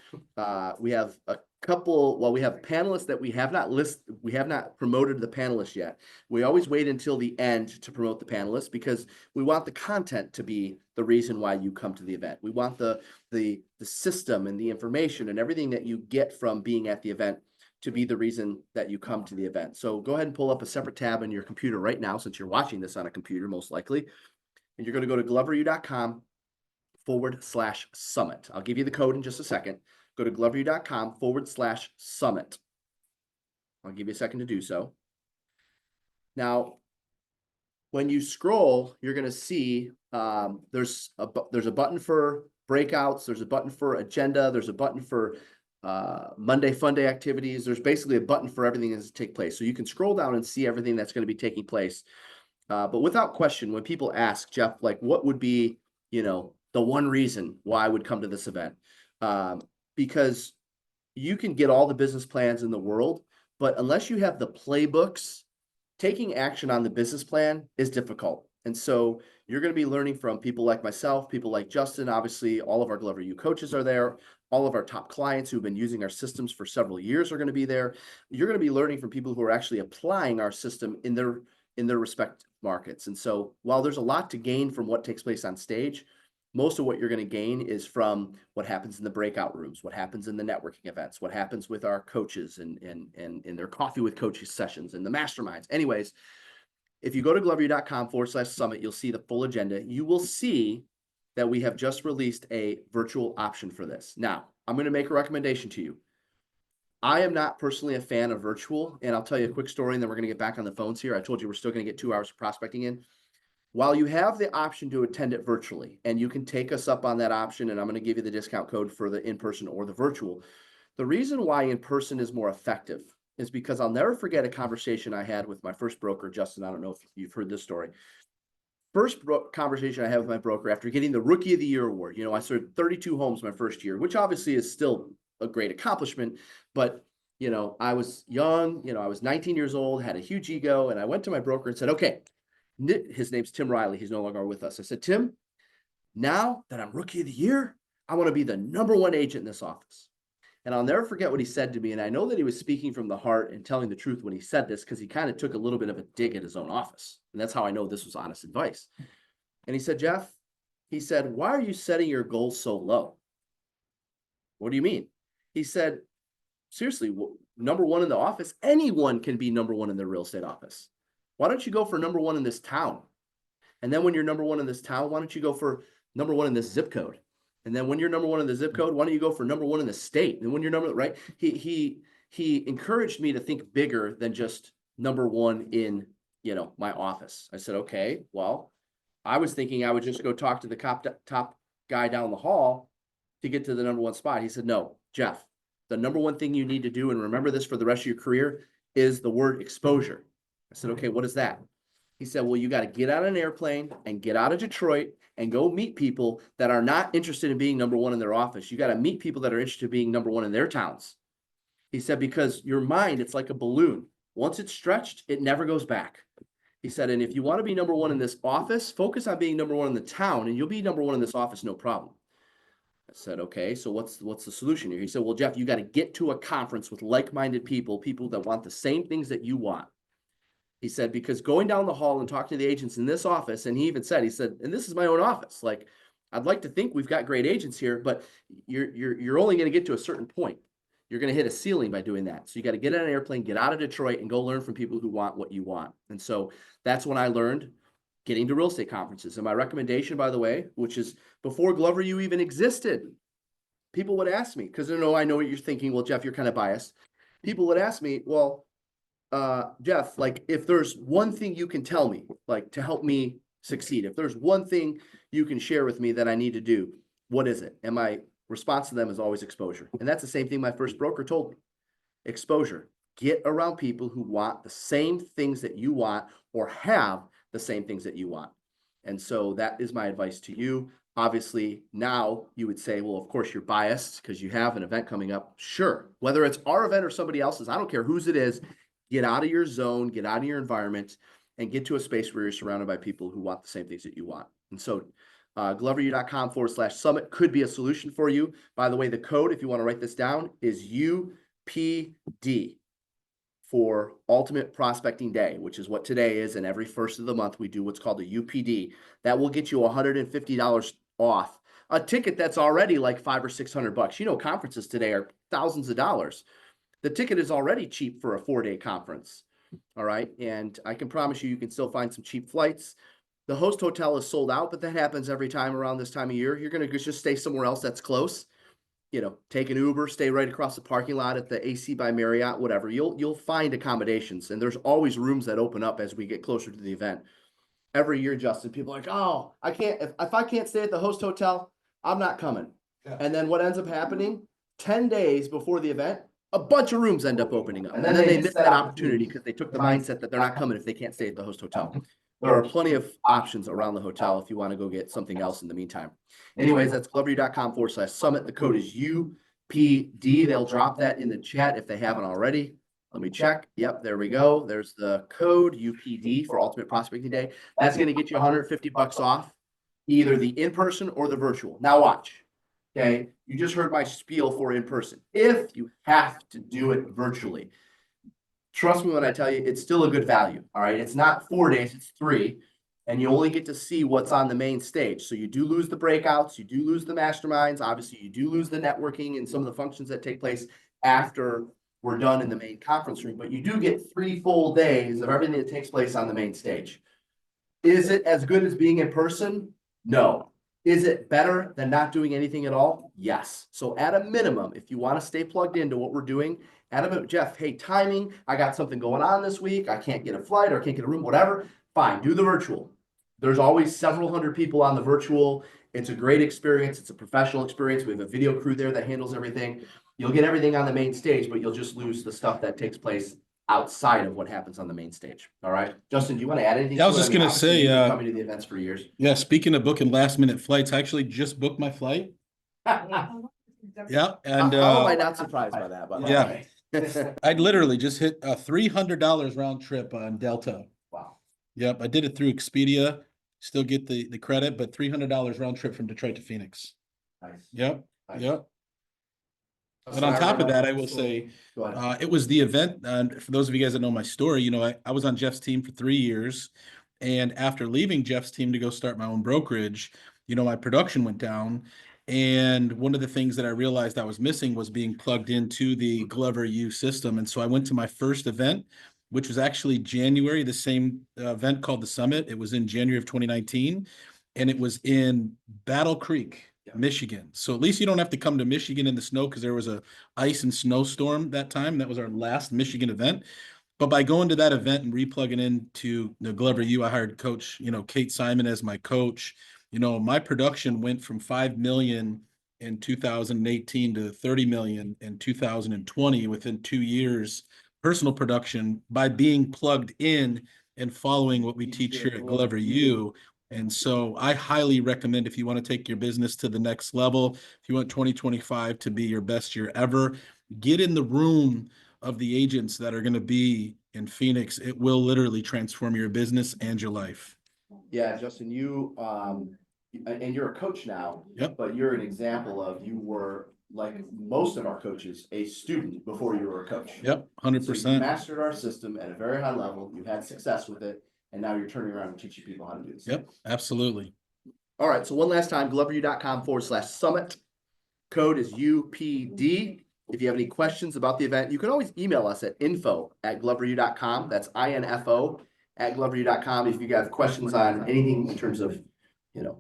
We have a couple, well, we have panelists that we have not promoted the panelists yet. We always wait until the end to promote the panelists, because we want the content to be the reason why you come to the event. We want the system and the information and everything that you get from being at the event to be the reason that you come to the event. So go ahead and pull up a separate tab in your computer right now, since you're watching this on a computer, most likely. And you're going to go to gloveru.com/summit. I'll give you the code in just a second. Go to gloveru.com/summit. I'll give you a second to do so. Now, when you scroll, you're going to see there's a button for breakouts. There's a button for agenda. There's a button for Monday Fun Day activities. There's basically a button for everything that's take place. So you can scroll down and see everything that's going to be taking place. But without question, when people ask, Jeff, like, what would be, the one reason why I would come to this event? Because you can get all the business plans in the world, but unless you have the playbooks, taking action on the business plan is difficult. And so you're going to be learning from people like myself, people like Justin. Obviously, all of our Glover U coaches are there. All of our top clients who've been using our systems for several years are going to be there. You're going to be learning from people who are actually applying our system in their respective markets. And so while there's a lot to gain from what takes place on stage, most of what you're going to gain is from what happens in the breakout rooms, what happens in the networking events, what happens with our coaches and their coffee with coaches sessions and the masterminds. Anyways, if you go to gloveru.com/summit, you'll see the full agenda. You will see that we have just released a virtual option for this. Now, I'm going to make a recommendation to you. I am not personally a fan of virtual, and I'll tell you a quick story, and then we're going to get back on the phones here. I told you we're still going to get 2 hours of prospecting in. While you have the option to attend it virtually, and you can take us up on that option, and I'm going to give you the discount code for the in-person or the virtual, the reason why in-person is more effective is because I'll never forget a conversation I had with my first broker, Justin. I don't know if you've heard this story. First conversation I had with my broker after getting the Rookie of the Year award. I sold 32 homes my first year, which obviously is still a great accomplishment, but I was young, I was 19 years old, had a huge ego, and I went to my broker and said, okay, his name's Tim Riley. He's no longer with us. I said, Tim, now that I'm Rookie of the Year, I want to be the #1 agent in this office. And I'll never forget what he said to me. And I know that he was speaking from the heart and telling the truth when he said this, because he kind of took a little bit of a dig at his own office. And that's how I know this was honest advice. And he said, Jeff, he said, why are you setting your goals so low? What do you mean? He said, seriously, #1 in the office, anyone can be #1 in their real estate office. Why don't you go for #1 in this town? And then when you're #1 in this town, why don't you go for #1 in this zip code? And then when you're #1 in the zip code, why don't you go for #1 in the state? And when you're right? He encouraged me to think bigger than just #1 in, my office. I said, okay, well, I was thinking I would just go talk to the top guy down the hall to get to the #1 spot. He said, no, Jeff, the #1 thing you need to do, and remember this for the rest of your career, is the word exposure. I said, okay, what is that? He said, well, you got to get on an airplane and get out of Detroit and go meet people that are not interested in being #1 in their office. You got to meet people that are interested in being #1 in their towns. He said, because your mind, it's like a balloon. Once it's stretched, it never goes back. He said, and if you want to be number one in this office, focus on being number one in the town, and you'll be number one in this office, no problem. I said, okay, so what's the solution here? He said, well, Jeff, you got to get to a conference with like-minded people that want the same things that you want. He said, because going down the hall and talking to the agents in this office, and he said, and this is my own office. Like, I'd like to think we've got great agents here, but you're only going to get to a certain point. You're going to hit a ceiling by doing that. So you got to get on an airplane, get out of Detroit, and go learn from people who want what you want. And so that's when I learned getting to real estate conferences. And my recommendation, by the way, which is before Glover U even existed, people would ask me, because I know what you're thinking. Well, Jeff, you're kind of biased. People would ask me, well, Jeff, like, if there's one thing you can tell me, like, to help me succeed, if there's one thing you can share with me that I need to do, what is it? And my response to them is always exposure. And that's the same thing my first broker told me. Exposure. Get around people who want the same things that you want or have the same things that you want. And so that is my advice to you. Obviously, now you would say, well, of course you're biased because you have an event coming up. Sure. Whether it's our event or somebody else's, I don't care whose it is. Get out of your zone, get out of your environment, and get to a space where you're surrounded by people who want the same things that you want. And so gloveru.com/summit could be a solution for you. By the way, the code, if you want to write this down, is UPD for Ultimate Prospecting Day, which is what today is. And every first of the month, we do what's called a UPD. That will get you $150 off a ticket that's already like $500 or $600. You know, conferences today are thousands of dollars. The ticket is already cheap for a 4-day conference. All right. And I can promise you, you can still find some cheap flights. The host hotel is sold out, but that happens every time around this time of year. You're going to just stay somewhere else that's close. You know, take an Uber, stay right across the parking lot at the AC by Marriott, whatever. You'll find accommodations, and there's always rooms that open up as we get closer to the event. Every year, Justin, people are like, oh, I can't, if I can't stay at the host hotel, I'm not coming. Yeah. And then what ends up happening, 10 days before the event, a bunch of rooms end up opening up. And then they miss that opportunity because they took the mindset that they're not coming if they can't stay at the host hotel. There are plenty of options around the hotel if you want to go get something else in the meantime. Anyways, that's gloveru.com/summit. The code is UPD. They'll drop that in the chat if they haven't already. Let me check. Yep, there we go. There's the code UPD for Ultimate Prospecting Day. That's going to get you $150 off either the in-person or the virtual. Now watch. Okay, you just heard my spiel for in-person. If you have to do it virtually, trust me when I tell you, it's still a good value. All right, it's not 4 days, it's 3, and you only get to see what's on the main stage. So you do lose the breakouts, you do lose the masterminds, obviously you do lose the networking and some of the functions that take place after we're done in the main conference room, but you do get 3 full days of everything that takes place on the main stage. Is it as good as being in person? No. Is it better than not doing anything at all? Yes. So at a minimum, if you want to stay plugged into what we're doing, Jeff, hey, timing, I got something going on this week. I can't get a flight or I can't get a room, whatever. Fine, do the virtual. There's always several hundred people on the virtual. It's a great experience. It's a professional experience. We have a video crew there that handles everything. You'll get everything on the main stage, but you'll just lose the stuff that takes place outside of what happens on the main stage. All right. Justin, do you want to add anything? Yeah, I was just going to say, coming to the events for years. Yeah. Speaking of booking last minute flights, I actually just booked my flight. Yeah. And, how am I not surprised by that? By yeah. I'd literally just hit a $300 round trip on Delta. Wow. Yep. I did it through Expedia, still get the credit, but $300 round trip from Detroit to Phoenix. Nice. Yep. Nice. Yep. And on top of that, I will say, it was the event. And for those of you guys that know my story, you know, I was on Jeff's team for 3 years. And after leaving Jeff's team to go start my own brokerage, you know, my production went down. And one of the things that I realized I was missing was being plugged into the Glover U system. And so I went to my first event, which was actually January, the same event called the Summit. It was in January of 2019. And it was in Battle Creek, Michigan. So at least you don't have to come to Michigan in the snow because there was a ice and snowstorm that time. That was our last Michigan event. But by going to that event and replugging into the Glover U, I hired Coach, you know, Kate Simon as my coach. You know, my production went from 5 million in 2018 to 30 million in 2020 within 2 years, personal production by being plugged in and following what we teach here at Glover U. And so I highly recommend, if you want to take your business to the next level, if you want 2025 to be your best year ever, get in the room of the agents that are going to be in Phoenix, it will literally transform your business and your life. Yeah, Justin, you, and you're a coach now. Yep. But you're an example of, you were, like most of our coaches, a student before you were a coach. Yep, So you 100%. mastered our system at a very high level. You had success with it, and now you're turning around and teaching people how to do this. Yep, absolutely. All right, so one last time, gloveru.com/summit. Code is UPD. If you have any questions about the event, you can always email us at info@gloveru.com. That's info@gloveru.com. If you have questions on anything in terms of,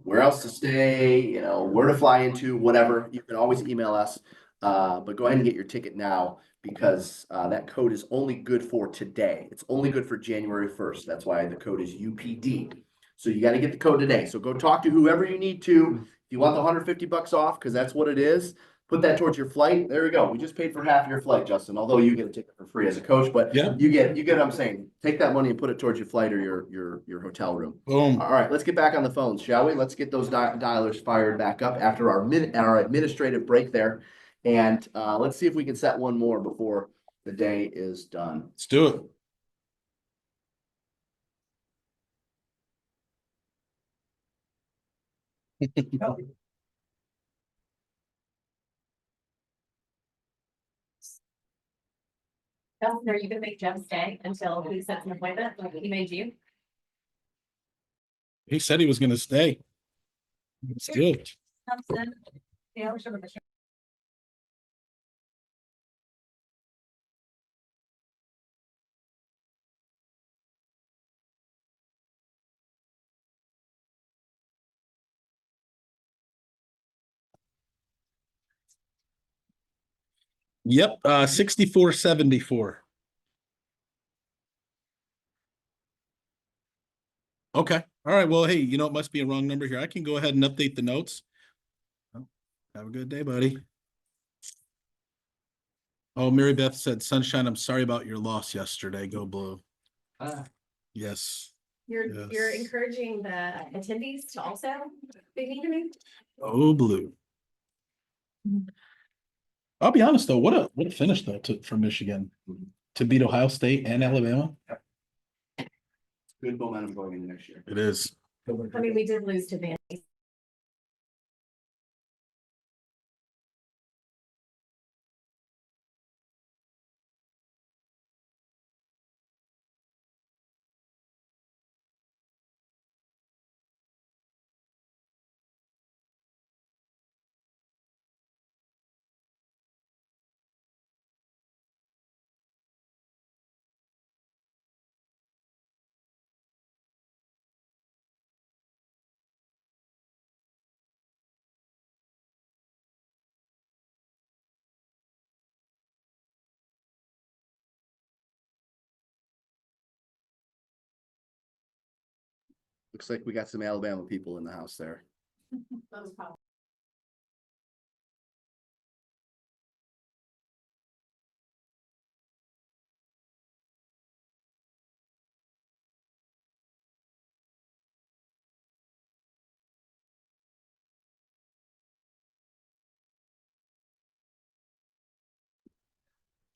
where else to stay, where to fly into, whatever, you can always email us. But go ahead and get your ticket now, because that code is only good for today. It's only good for January 1st. That's why the code is UPD. So you got to get the code today. So go talk to whoever you need to. If you want the $150 off, because that's what it is, put that towards your flight. There we go. We just paid for half your flight, Justin, although you get a ticket for free as a coach, but Yeah. you get what I'm saying. Take that money and put it towards your flight or your hotel room. Boom. All right, let's get back on the phones, shall we? Let's get those dialers fired back up after our administrative break there. And let's see if we can set one more before the day is done. Let's do it. Justin, are you gonna make Jeff stay until he sets an appointment like he made you? He said he was going to stay. Let's do it. Justin, yeah, we're sure of the show. Yep, 6474. Okay. All right. Well, hey, it must be a wrong number here. I can go ahead and update the notes. Oh, have a good day, buddy. Oh, Mary Beth said, Sunshine, I'm sorry about your loss yesterday. Go Blue. Yes. You're Yes. encouraging the attendees to also be mean to me? Oh, Blue. I'll be honest though, what a finish though for Michigan to beat Ohio State and Alabama. Good momentum going into next year. It is. I mean, we did lose to Vandy. Looks like we got some Alabama people in the house there. That was probably.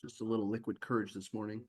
Just a little liquid courage this morning.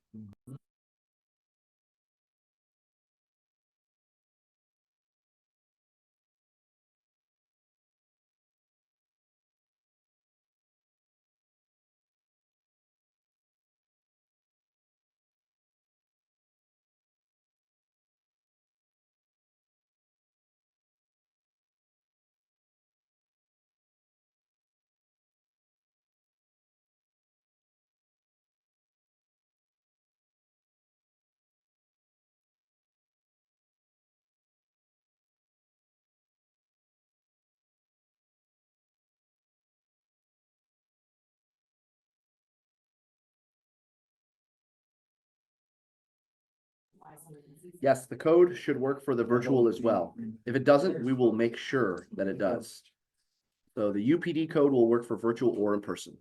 Yes, the code should work for the virtual as well. If it doesn't, we will make sure that it does. So the UPD code will work for virtual or in person.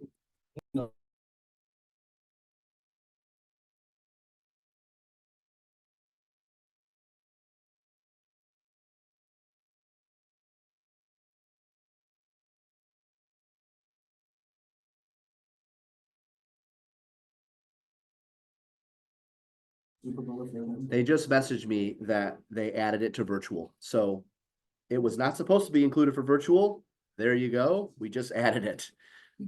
They just messaged me that they added it to virtual. So it was not supposed to be included for virtual. There you go. We just added it.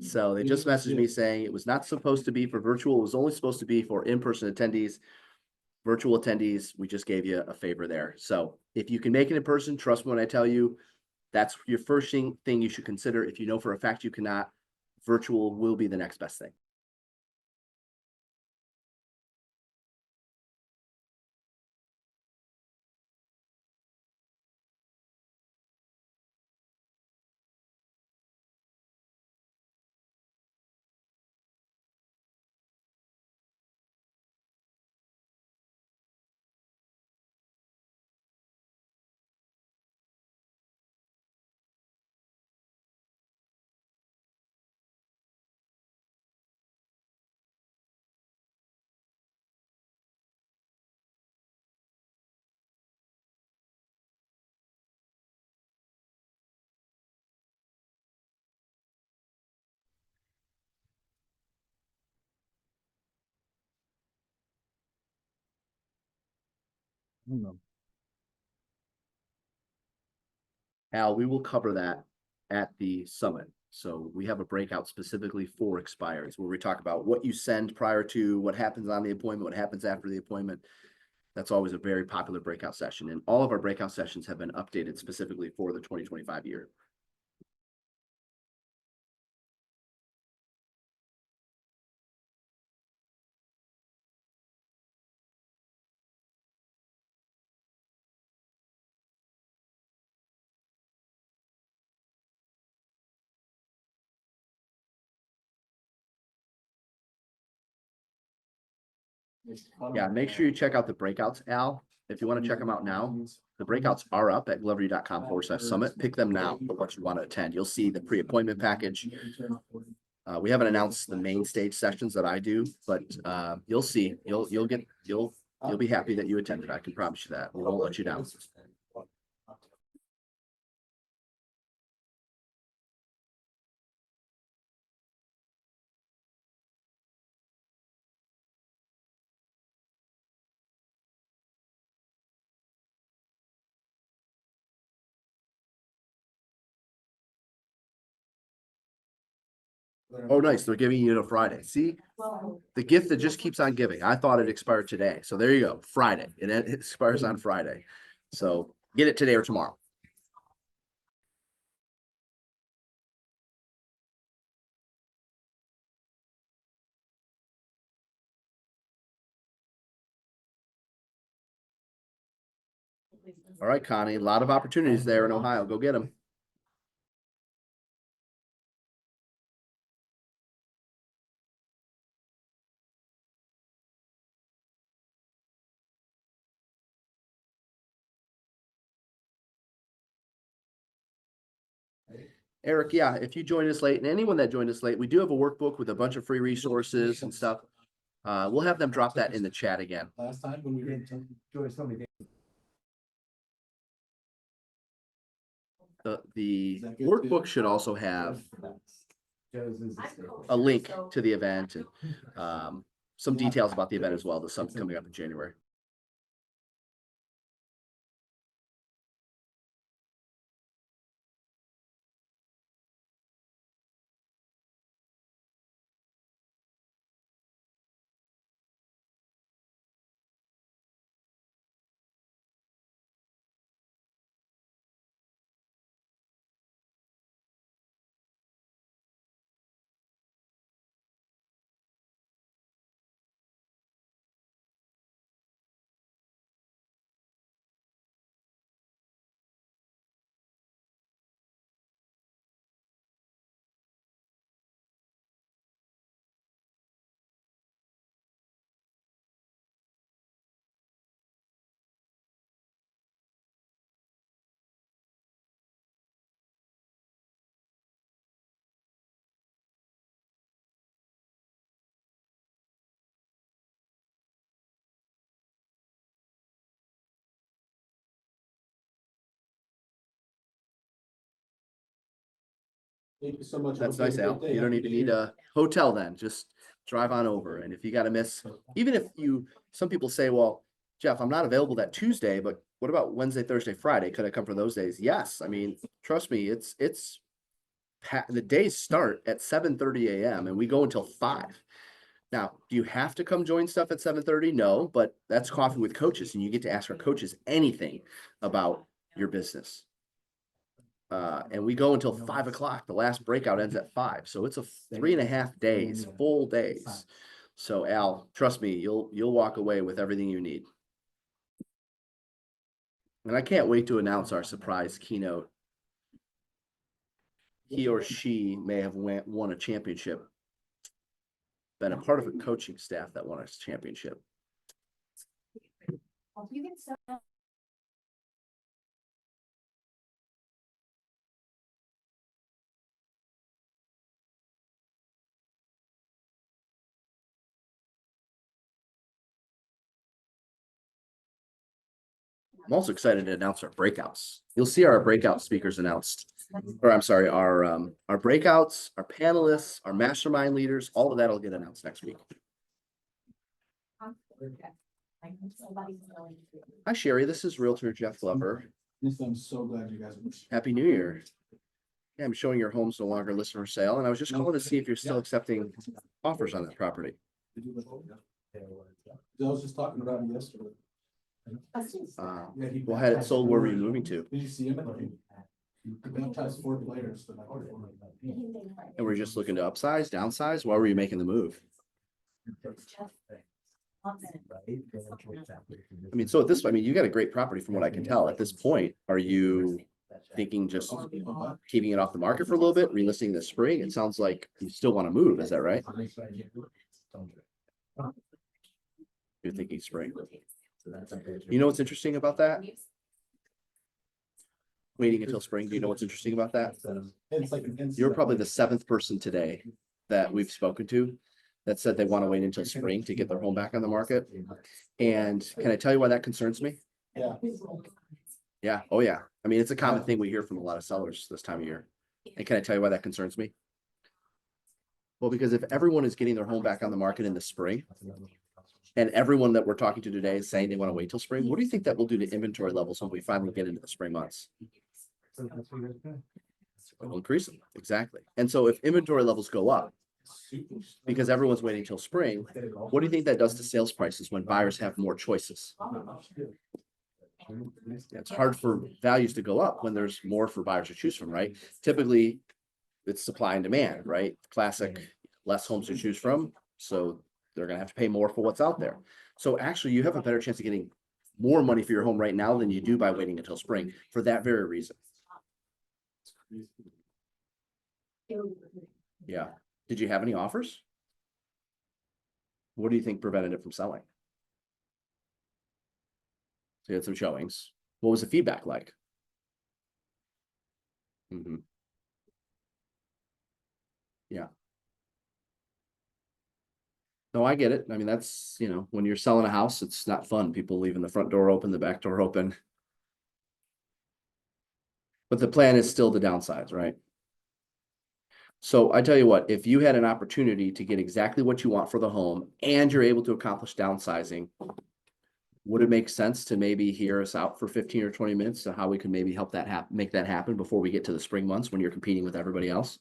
So they just messaged me saying it was not supposed to be for virtual. It was only supposed to be for in-person attendees. Virtual attendees, we just gave you a favor there. So if you can make it in person, trust me when I tell you, that's your first thing you should consider. If you know for a fact you cannot, virtual will be the next best thing. Al, we will cover that at the summit. So we have a breakout specifically for expireds where we talk about what you send prior to, what happens on the appointment, what happens after the appointment. That's always a very popular breakout session. And all of our breakout sessions have been updated specifically for the 2025 year. Yeah, make sure you check out the breakouts, Al. If you want to check them out now, the breakouts are up at glovery.com/summit. Pick them now for what you want to attend. You'll see the pre-appointment package. We haven't announced the main stage sessions that I do, but you'll see, you'll be happy that you attended. I can promise you that. We won't let you down. Oh, nice. They're giving you a Friday. See, the gift that just keeps on giving. I thought it expired today. So there you go. Friday. It expires on Friday. So get it today or tomorrow. All right, Connie, a lot of opportunities there in Ohio. Go get them. Eric, yeah, if you joined us late, and anyone that joined us late, we do have a workbook with a bunch of free resources and stuff. We'll have them drop that in the chat again. Last time when we didn't enjoy so many days. The workbook should also have a link to the event and some details about the event as well. The summit coming up in January. Thank you so much. That's nice, Al. You don't even need a hotel then. Just drive on over. And if you got to miss, even if some people say, well, Jeff, I'm not available that Tuesday, but what about Wednesday, Thursday, Friday? Could I come for those days? Yes. I mean, trust me, the days start at 7:30 a.m. and we go until 5. Now, do you have to come join stuff at 7:30? No, but that's Coffee with Coaches, and you get to ask our coaches anything about your business. And we go until 5 o'clock. The last breakout ends at 5. So it's a 3.5 days, full days. So Al, trust me, you'll walk away with everything you need. And I can't wait to announce our surprise keynote. He or she may have won a championship, been a part of a coaching staff that won a championship. I'm also excited to announce our breakouts. You'll see our breakout speakers announced, or I'm sorry, our breakouts, our panelists, our mastermind leaders, all of that will get announced next week. Hi, Sherry. This is Realtor Jeff Glover. I'm so glad you guys. Happy New Year. Yeah, I'm showing your home's no longer listed for sale, and I was just calling to see if you're still accepting offers on that property. I was just talking about it yesterday. Well, had it sold, where were you moving to? Did you see him? He baptized 4 players. And we're just looking to upsize, downsize. Why were you making the move? I mean, so at this, I mean, you got a great property from what I can tell. At this point, are you thinking just keeping it off the market for a little bit, relisting this spring? It sounds like you still want to move. Is that right? You're thinking spring. You know what's interesting about that? Waiting until spring. Do you know what's interesting about that? You're probably the 7th person today that we've spoken to that said they want to wait until spring to get their home back on the market. And can I tell you why that concerns me? Yeah. Yeah. Oh, yeah. I mean, it's a common thing we hear from a lot of sellers this time of year. And can I tell you why that concerns me? Well, because if everyone is getting their home back on the market in the spring, and everyone that we're talking to today is saying they want to wait till spring, what do you think that will do to inventory levels when we finally get into the spring months? It'll increase them. Exactly. And so if inventory levels go up, because everyone's waiting till spring, what do you think that does to sales prices when buyers have more choices? It's hard for values to go up when there's more for buyers to choose from, right? Typically, it's supply and demand, right? Classic, less homes to choose from. So they're going to have to pay more for what's out there. So actually, you have a better chance of getting more money for your home right now than you do by waiting until spring for that very reason. Yeah. Did you have any offers? What do you think prevented it from selling? So you had some showings. What was the feedback like? Yeah. No, I get it. I mean, that's, when you're selling a house, it's not fun. People leaving the front door open, the back door open. But the plan is still to downsize, right? So I tell you what, if you had an opportunity to get exactly what you want for the home and you're able to accomplish downsizing, would it make sense to maybe hear us out for 15 or 20 minutes to how we can maybe help that make that happen before we get to the spring months when you're competing with everybody else?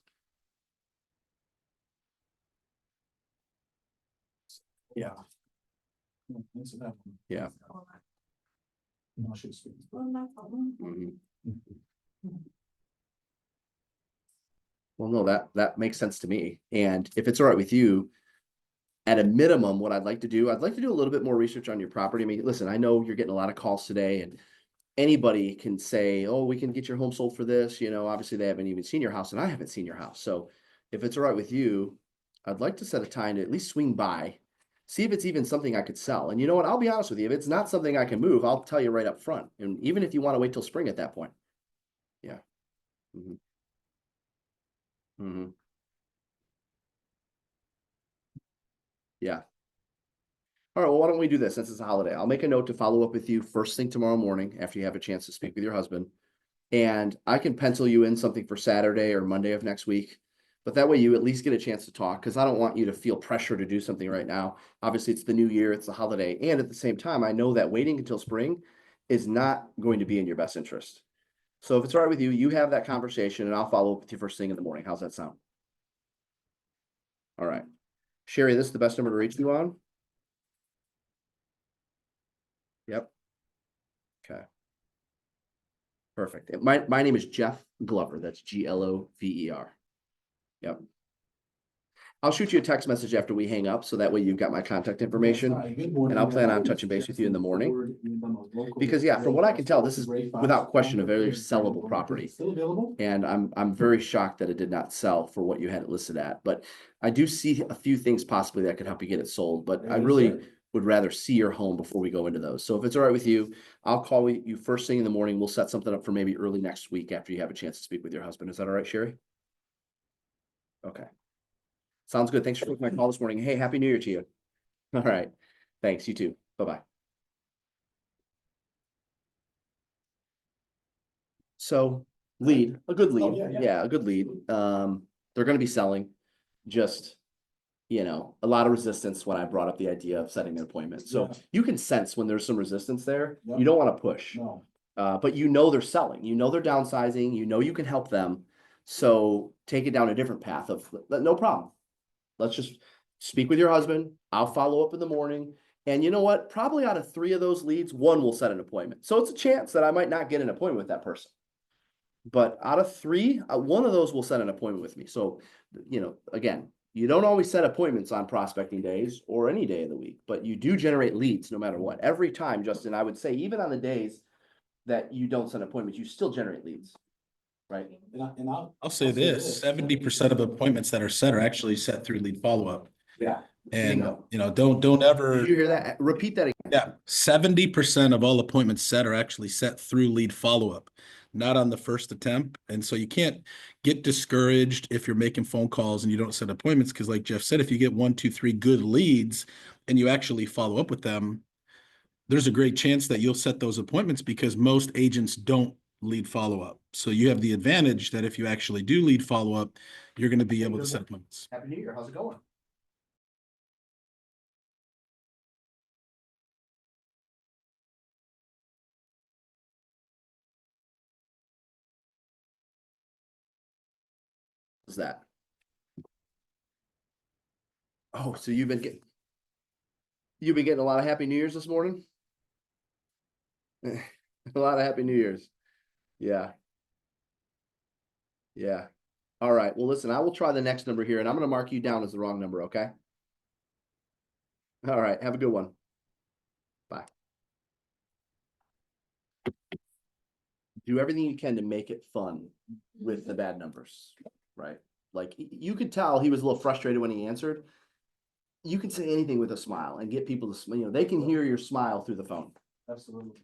Yeah. Yeah. Well, no, that makes sense to me. And if it's all right with you, at a minimum, what I'd like to do a little bit more research on your property. I mean, listen, I know you're getting a lot of calls today, and anybody can say, oh, we can get your home sold for this. Obviously they haven't even seen your house and I haven't seen your house. So if it's all right with you, I'd like to set a time to at least swing by, see if it's even something I could sell. And you know what? I'll be honest with you. If it's not something I can move, I'll tell you right up front. And even if you want to wait till spring at that point. Yeah. Yeah. All right. Well, why don't we do this since it's a holiday? I'll make a note to follow up with you first thing tomorrow morning after you have a chance to speak with your husband. And I can pencil you in something for Saturday or Monday of next week. But that way you at least get a chance to talk, because I don't want you to feel pressure to do something right now. Obviously, it's the new year, it's the holiday, and at the same time, I know that waiting until spring is not going to be in your best interest. So if it's all right with you, you have that conversation and I'll follow up with you first thing in the morning. How's that sound? All right. Sherry, this is the best number to reach you on? Yep. Okay. Perfect. My name is Jeff Glover. That's Glover. Yep. I'll shoot you a text message after we hang up, so that way you've got my contact information. And I'll plan on touching base with you in the morning. Because yeah, from what I can tell, this is without question a very sellable property. And I'm very shocked that it did not sell for what you had it listed at. But I do see a few things possibly that could help you get it sold. But I really would rather see your home before we go into those. So if it's all right with you, I'll call you first thing in the morning. We'll set something up for maybe early next week after you have a chance to speak with your husband. Is that all right, Sherry? Okay. Sounds good. Thanks for taking my call this morning. Hey, happy New Year to you. All right. Thanks. You too. Bye-bye. So lead, a good lead. Yeah, a good lead. They're going to be selling. Just, a lot of resistance when I brought up the idea of setting an appointment. So you can sense when there's some resistance there. You don't want to push. But they're selling. They're downsizing. You can help them. So take it down a different path of no problem. Let's just speak with your husband. I'll follow up in the morning. And you know what? Probably out of 3 of those leads, 1 will set an appointment. So it's a chance that I might not get an appointment with that person. But out of 3, 1 of those will set an appointment with me. So, again, you don't always set appointments on prospecting days or any day of the week, but you do generate leads no matter what. Every time, Justin, I would say, even on the days that you don't set appointments, you still generate leads. Right. And I'll say this, 70% of appointments that are set are actually set through lead follow-up. Yeah. And, don't ever. Did you hear that? Repeat that again. Yeah, 70% of all appointments set are actually set through lead follow-up, not on the first attempt. And so you can't get discouraged if you're making phone calls and you don't set appointments, because like Jeff said, if you get 1, 2, 3 good leads and you actually follow up with them, there's a great chance that you'll set those appointments, because most agents don't lead follow-up. So you have the advantage that if you actually do lead follow-up, you're going to be able to set appointments. Happy New Year. How's it going? What's that? Oh, so you've been getting a lot of Happy New Year's this morning? A lot of Happy New Year's. Yeah. Yeah. All right. Well, listen, I will try the next number here, and I'm going to mark you down as the wrong number, okay? All right. Have a good one. Bye. Do everything you can to make it fun with the bad numbers, right? Like, you could tell he was a little frustrated when he answered. You can say anything with a smile and get people to, they can hear your smile through the phone. Absolutely.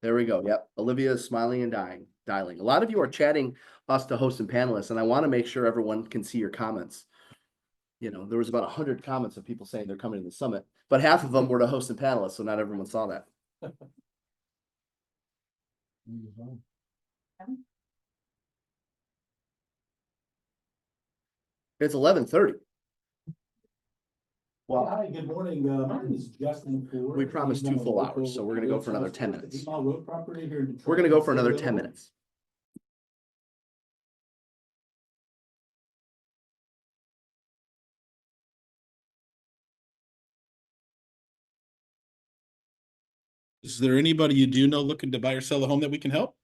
There we go. Yep. Olivia is smiling and dialing. A lot of you are chatting us to hosts and panelists, and I want to make sure everyone can see your comments. There was about 100 comments of people saying they're coming to the summit, but half of them were to hosts and panelists, so not everyone saw that. It's 11:30. Well, Hi, good morning. My name is Justin Ford. we promised 2 full hours, so we're going to go for another 10 minutes. 8-mile road property here in Detroit. We're going to go for another 10 minutes. Is there anybody you do know looking to buy or sell a home that we can help?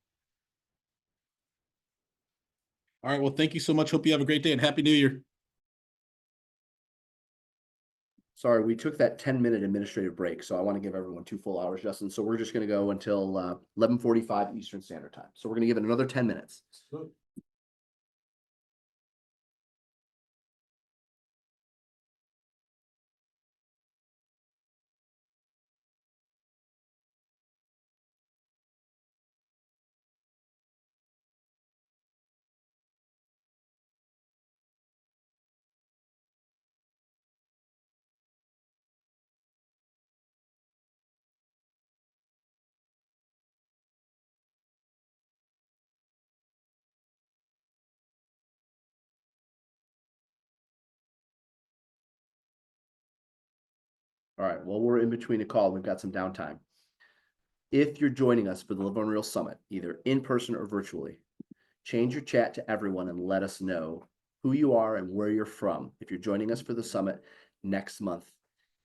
All right. Well, thank you so much. Hope you have a great day and Happy New Year. Sorry, we took that 10-minute administrative break, so I want to give everyone 2 full hours, Justin. So we're just going to go until 11:45 Eastern Standard Time. So we're going to give it another 10 minutes. All right, well, we're in between a call. We've got some downtime. If you're joining us for the Live Unreal Summit, either in person or virtually, change your chat to everyone and let us know who you are and where you're from. If you're joining us for the summit next month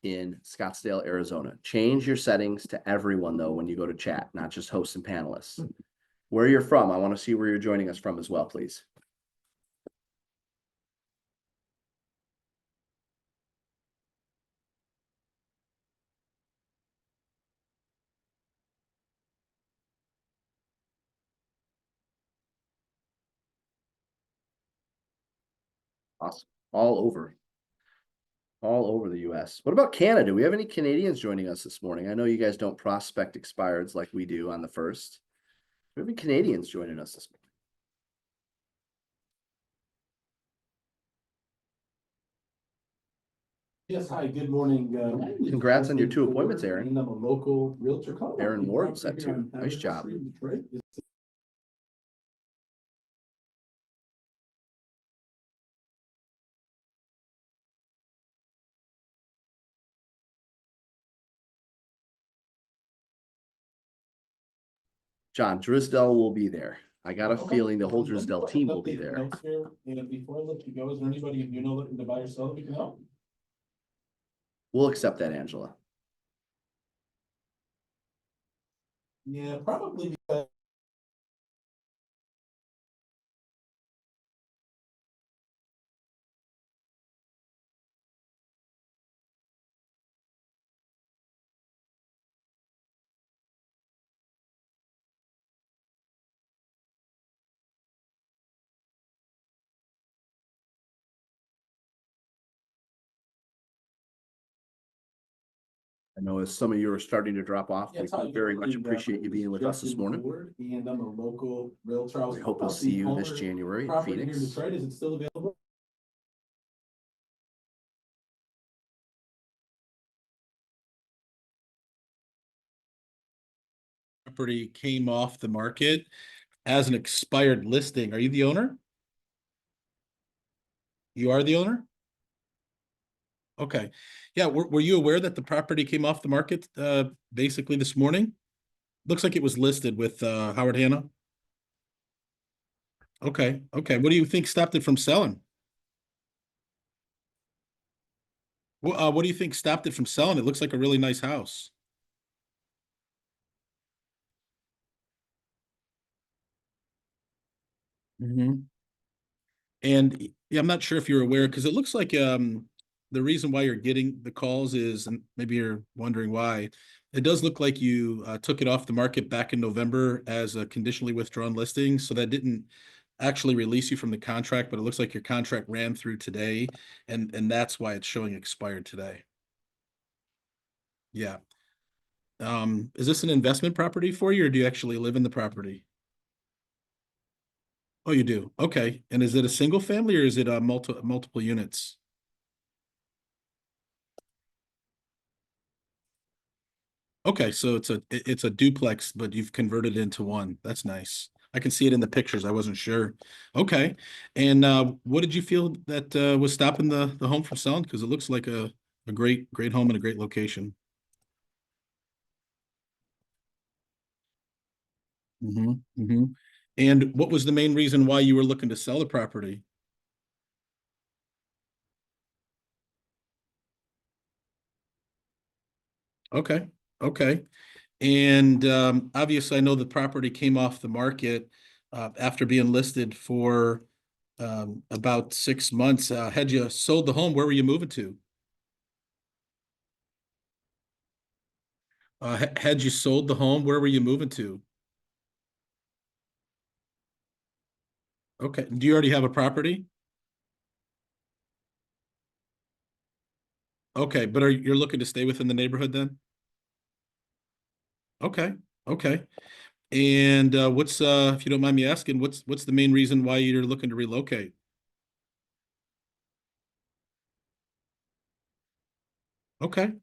in Scottsdale, Arizona, change your settings to everyone though when you go to chat, not just hosts and panelists. Where you're from, I want to see where you're joining us from as well, please. Awesome. All over the US. What about Canada? Do we have any Canadians joining us this morning? I know you guys don't prospect expireds like we do on the first. Do we have any Canadians joining us this morning? Yes, hi, good morning. Congrats on your 2 appointments, Aaron. And I'm a local realtor. Aaron Ward set 2. Nice job. John Drisdell will be there. I got a feeling the whole Drisdell team will be there. And before I let you go, is there anybody you know looking to buy or sell that we can help? We'll accept that, Angela. Yeah, probably because I know as some of you are starting to drop off, we very much appreciate you being with us this morning. And I'm a local realtor. We hope we'll see you this January in Phoenix. Is it still available? Property came off the market as an expired listing. Are you the owner? You are the owner? Okay. Yeah, were you aware that the property came off the market basically this morning? Looks like it was listed with Howard Hanna. Okay, okay. What do you think stopped it from selling? What do you think stopped it from selling? It looks like a really nice house. And yeah, I'm not sure if you're aware, because it looks like the reason why you're getting the calls is, and maybe you're wondering why, it does look like you took it off the market back in November as a conditionally withdrawn listing. So that didn't actually release you from the contract, but it looks like your contract ran through today, and that's why it's showing expired today. Yeah. Is this an investment property for you, or do you actually live in the property? Oh, you do? Okay. And is it a single family, or is it multiple units? Okay, so it's a duplex, but you've converted it into one. That's nice. I can see it in the pictures. I wasn't sure. Okay. And what did you feel that was stopping the home from selling? Because it looks like a great home and a great location. And what was the main reason why you were looking to sell the property? Okay, okay. And obviously, I know the property came off the market after being listed for about 6 months. Had you sold the home, where were you moving to? Had you sold the home, where were you moving to? Okay. Do you already have a property? Okay, but you're looking to stay within the neighborhood then? Okay, okay. And what's if you don't mind me asking, what's the main reason why you're looking to relocate? Okay,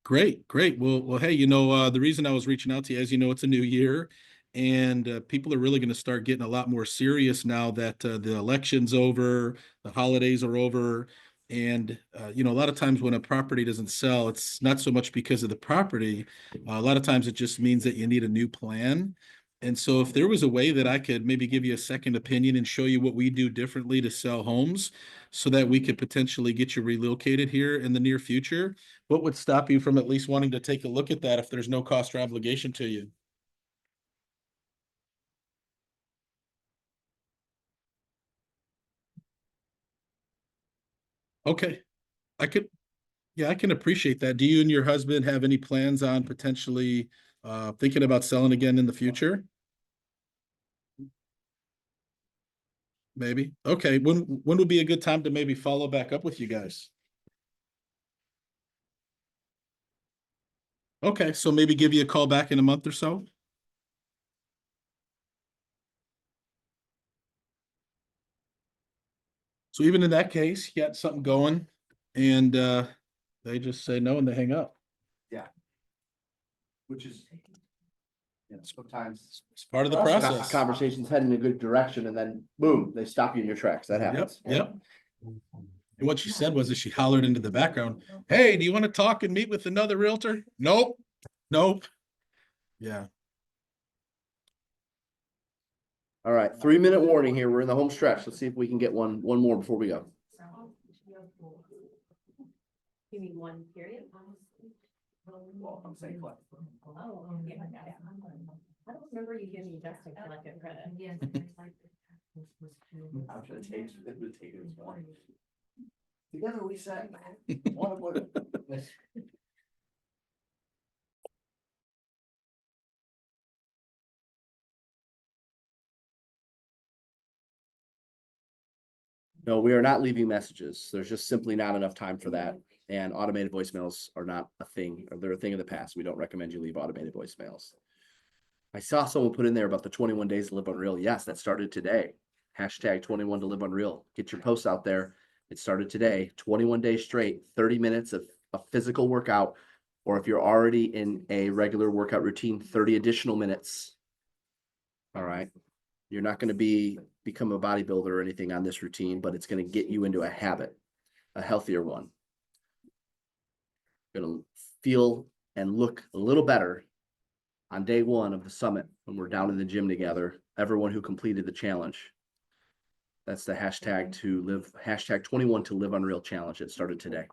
great, great. Well, hey, the reason I was reaching out to you, as you know, it's a new year, and people are really going to start getting a lot more serious now that the election's over, the holidays are over, And, you know, a lot of times when a property doesn't sell, it's not so much because of the property. A lot of times it just means that you need a new plan. And so if there was a way that I could maybe give you a second opinion and show you what we do differently to sell homes so that we could potentially get you relocated here in the near future, what would stop you from at least wanting to take a look at that if there's no cost or obligation to you? Okay, yeah, I can appreciate that. Do you and your husband have any plans on potentially thinking about selling again in the future? Maybe. Okay, when would be a good time to maybe follow back up with you guys? Okay, so maybe give you a call back in a month or so? So even in that case, you got something going and they just say no and they hang up. Yeah. Which is, you know, sometimes It's part of the process. conversations head in a good direction and then boom, they stop you in your tracks. That Yep, happens. yep. And what she said was that she hollered into the background, "Hey, do you want to talk and meet with another realtor?" Nope, nope. Yeah. All right, 3-minute warning here. We're in the home stretch. Let's see if we can get one more before we go. You mean one period? Well, I'm saying what? Oh, yeah. I don't remember you giving Justin collective credit. Yes. I'm trying to take it as well. Together we sat. No, we are not leaving messages. There's just simply not enough time for that. And automated voicemails are not a thing, or they're a thing of the past. We don't recommend you leave automated voicemails. I saw someone put in there about the 21 days to live unreal. Yes, that started today. Hashtag 21 to live unreal. Get your posts out there. It started today, 21 days straight, 30 minutes of a physical workout, or if you're already in a regular workout routine, 30 additional minutes. All right. You're not going to become a bodybuilder or anything on this routine, but it's going to get you into a habit, a healthier one. You're going to feel and look a little better on day one of the summit when we're down in the gym together. Everyone who completed the challenge. That's the hashtag 21 to live unreal challenge. It started today.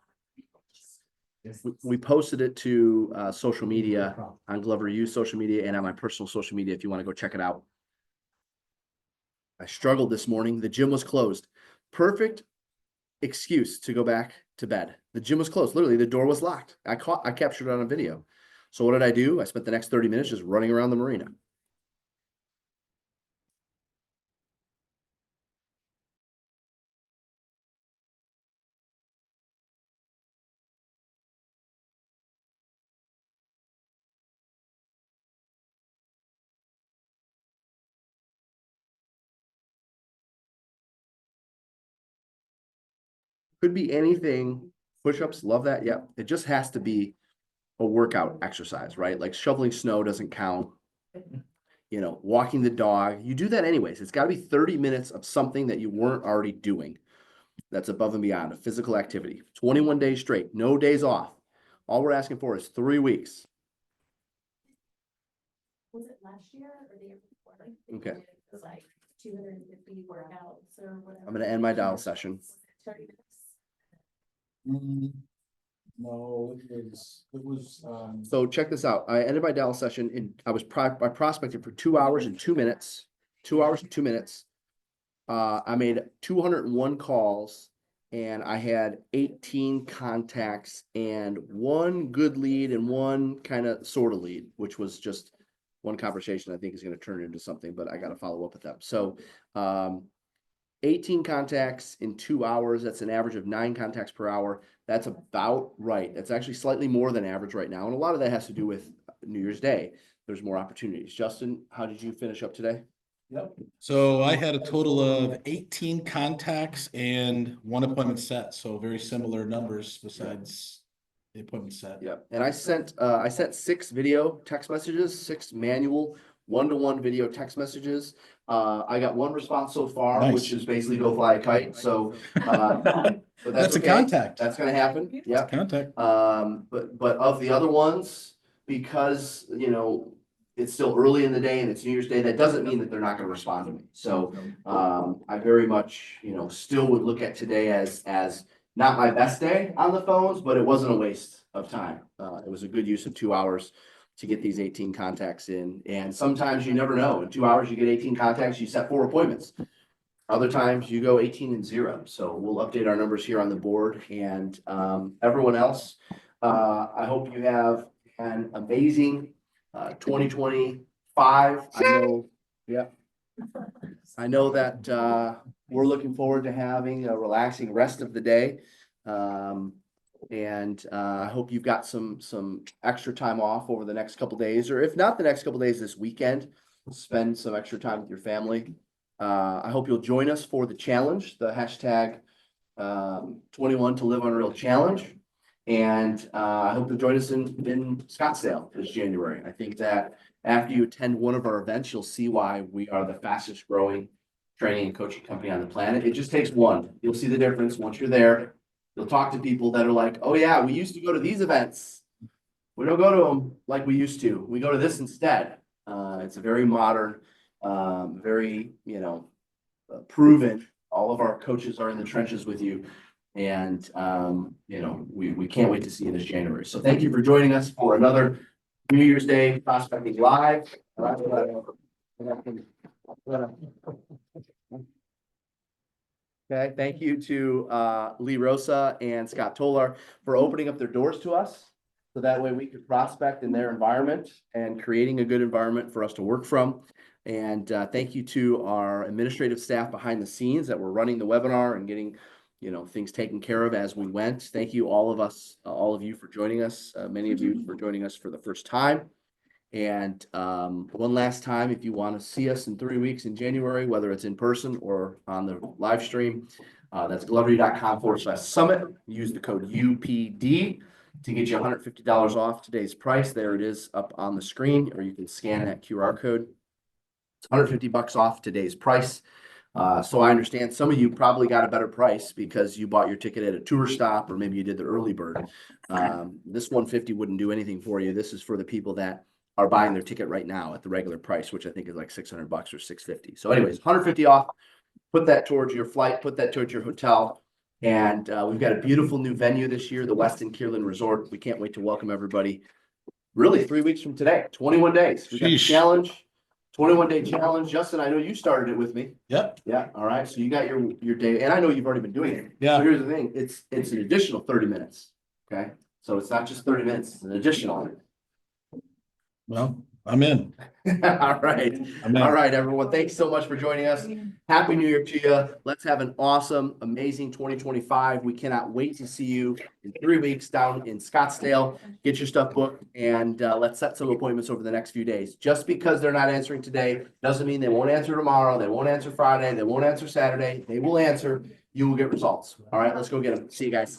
We posted it to social media on Glover U social media and on my personal social media if you want to go check it out. I struggled this morning. The gym was closed. Perfect excuse to go back to bed. The gym was closed. Literally, the door was locked. I captured it on a video. So what did I do? I spent the next 30 minutes just running around the marina. Could be anything. Push-ups, love that. Yep. It just has to be a workout exercise, right? Like shoveling snow doesn't count. You know, walking the dog, you do that anyways. It's got to be 30 minutes of something that you weren't already doing. That's above and beyond a physical activity. 21 days straight, no days off. All we're asking for is 3 weeks. Was it last year or the year before? Okay. It was like 250 workouts or whatever. I'm going to end my dial session. 30 minutes. No, it was, So check this out. I ended my Dallas session and I prospected for 2 hours and 2 minutes. 2 hours and 2 minutes. I made 201 calls and I had 18 contacts and 1 good lead and 1 kind of sort of lead, which was just one conversation I think is going to turn into something, but I got to follow up with them. So 18 contacts in 2 hours. That's an average of 9 contacts per hour. That's about right. That's actually slightly more than average right now. And a lot of that has to do with New Year's Day. There's more opportunities. Justin, how did you finish up today? yep. So I had a total of 18 contacts and 1 appointment set. So very similar numbers besides the appointment set. Yeah. And I sent 6 video text messages, 6 manual one-to-one video text messages. I got 1 response so far, Nice. which is basically go fly a kite. So but That's a okay. contact. That's gonna happen, yep. Contact. But of the other ones, because, you know, it's still early in the day and it's New Year's Day, that doesn't mean that they're not gonna respond to me. So, I very much, you know, still would look at today as not my best day on the phones, but it wasn't a waste of time. It was a good use of 2 hours to get these 18 contacts in. And sometimes you never know. In 2 hours, you get 18 contacts, you set 4 appointments. Other times you go 18 and 0. So we'll update our numbers here on the board. And everyone else, I hope you have an amazing 2025. I know that we're looking forward to having a relaxing rest of the day. And I hope you've got some extra time off over the next couple days, or if not the next couple days, this weekend, spend some extra time with your family. I hope you'll join us for the challenge, the hashtag 21 to Live Unreal challenge. And I hope you'll join us in Scottsdale this January. I think that after you attend one of our events, you'll see why we are the fastest growing training and coaching company on the planet. It just takes one. You'll see the difference once you're there. You'll talk to people that are like, oh yeah, we used to go to these events. We don't go to them like we used to. We go to this instead. It's a very modern, very, you know, proven. All of our coaches are in the trenches with you. And, you know, we can't wait to see you this January. So thank you for joining us for another New Year's Day Prospecting Live. Okay, thank you to Lee Rosa and Scott Tolar for opening up their doors to us. So that way we could prospect in their environment and creating a good environment for us to work from. And thank you to our administrative staff behind the scenes that were running the webinar and getting, you know, things taken care of as we went. Thank you, all of you for joining us. Many of you for joining us for the first time. And one last time, if you want to see us in 3 weeks in January, whether it's in person or on the live stream, that's glovery.com/summit. Use the code UPD to get you $150 off today's price. There it is up on the screen, or you can scan that QR code. It's $150 off today's price. So I understand some of you probably got a better price because you bought your ticket at a tour stop, or maybe you did the early bird. This $150 wouldn't do anything for you. This is for the people that are buying their ticket right now at the regular price, which I think is like $600 or $650. So anyways, $150 off. Put that towards your flight, put that towards your hotel. And we've got a beautiful new venue this year, the Westin Kierland Resort. We can't wait to welcome everybody. Really 3 weeks from today, 21 days. We got the challenge, 21-day challenge. Justin, I know you started it with me. Yep. Yeah. All right. So you got your day, and I know you've already been doing it. Yeah. So here's the thing. It's an additional 30 minutes. Okay. So it's not just 30 minutes, it's an additional. Well, I'm in. All right. All right, everyone. Thanks so much for joining us. Happy New Year to you. Let's have an awesome, amazing 2025. We cannot wait to see you in 3 weeks down in Scottsdale. Get your stuff booked, and let's set some appointments over the next few days. Just because they're not answering today doesn't mean they won't answer tomorrow. They won't answer Friday. They won't answer Saturday. They will answer. You will get results. All right, let's go get them. See you guys.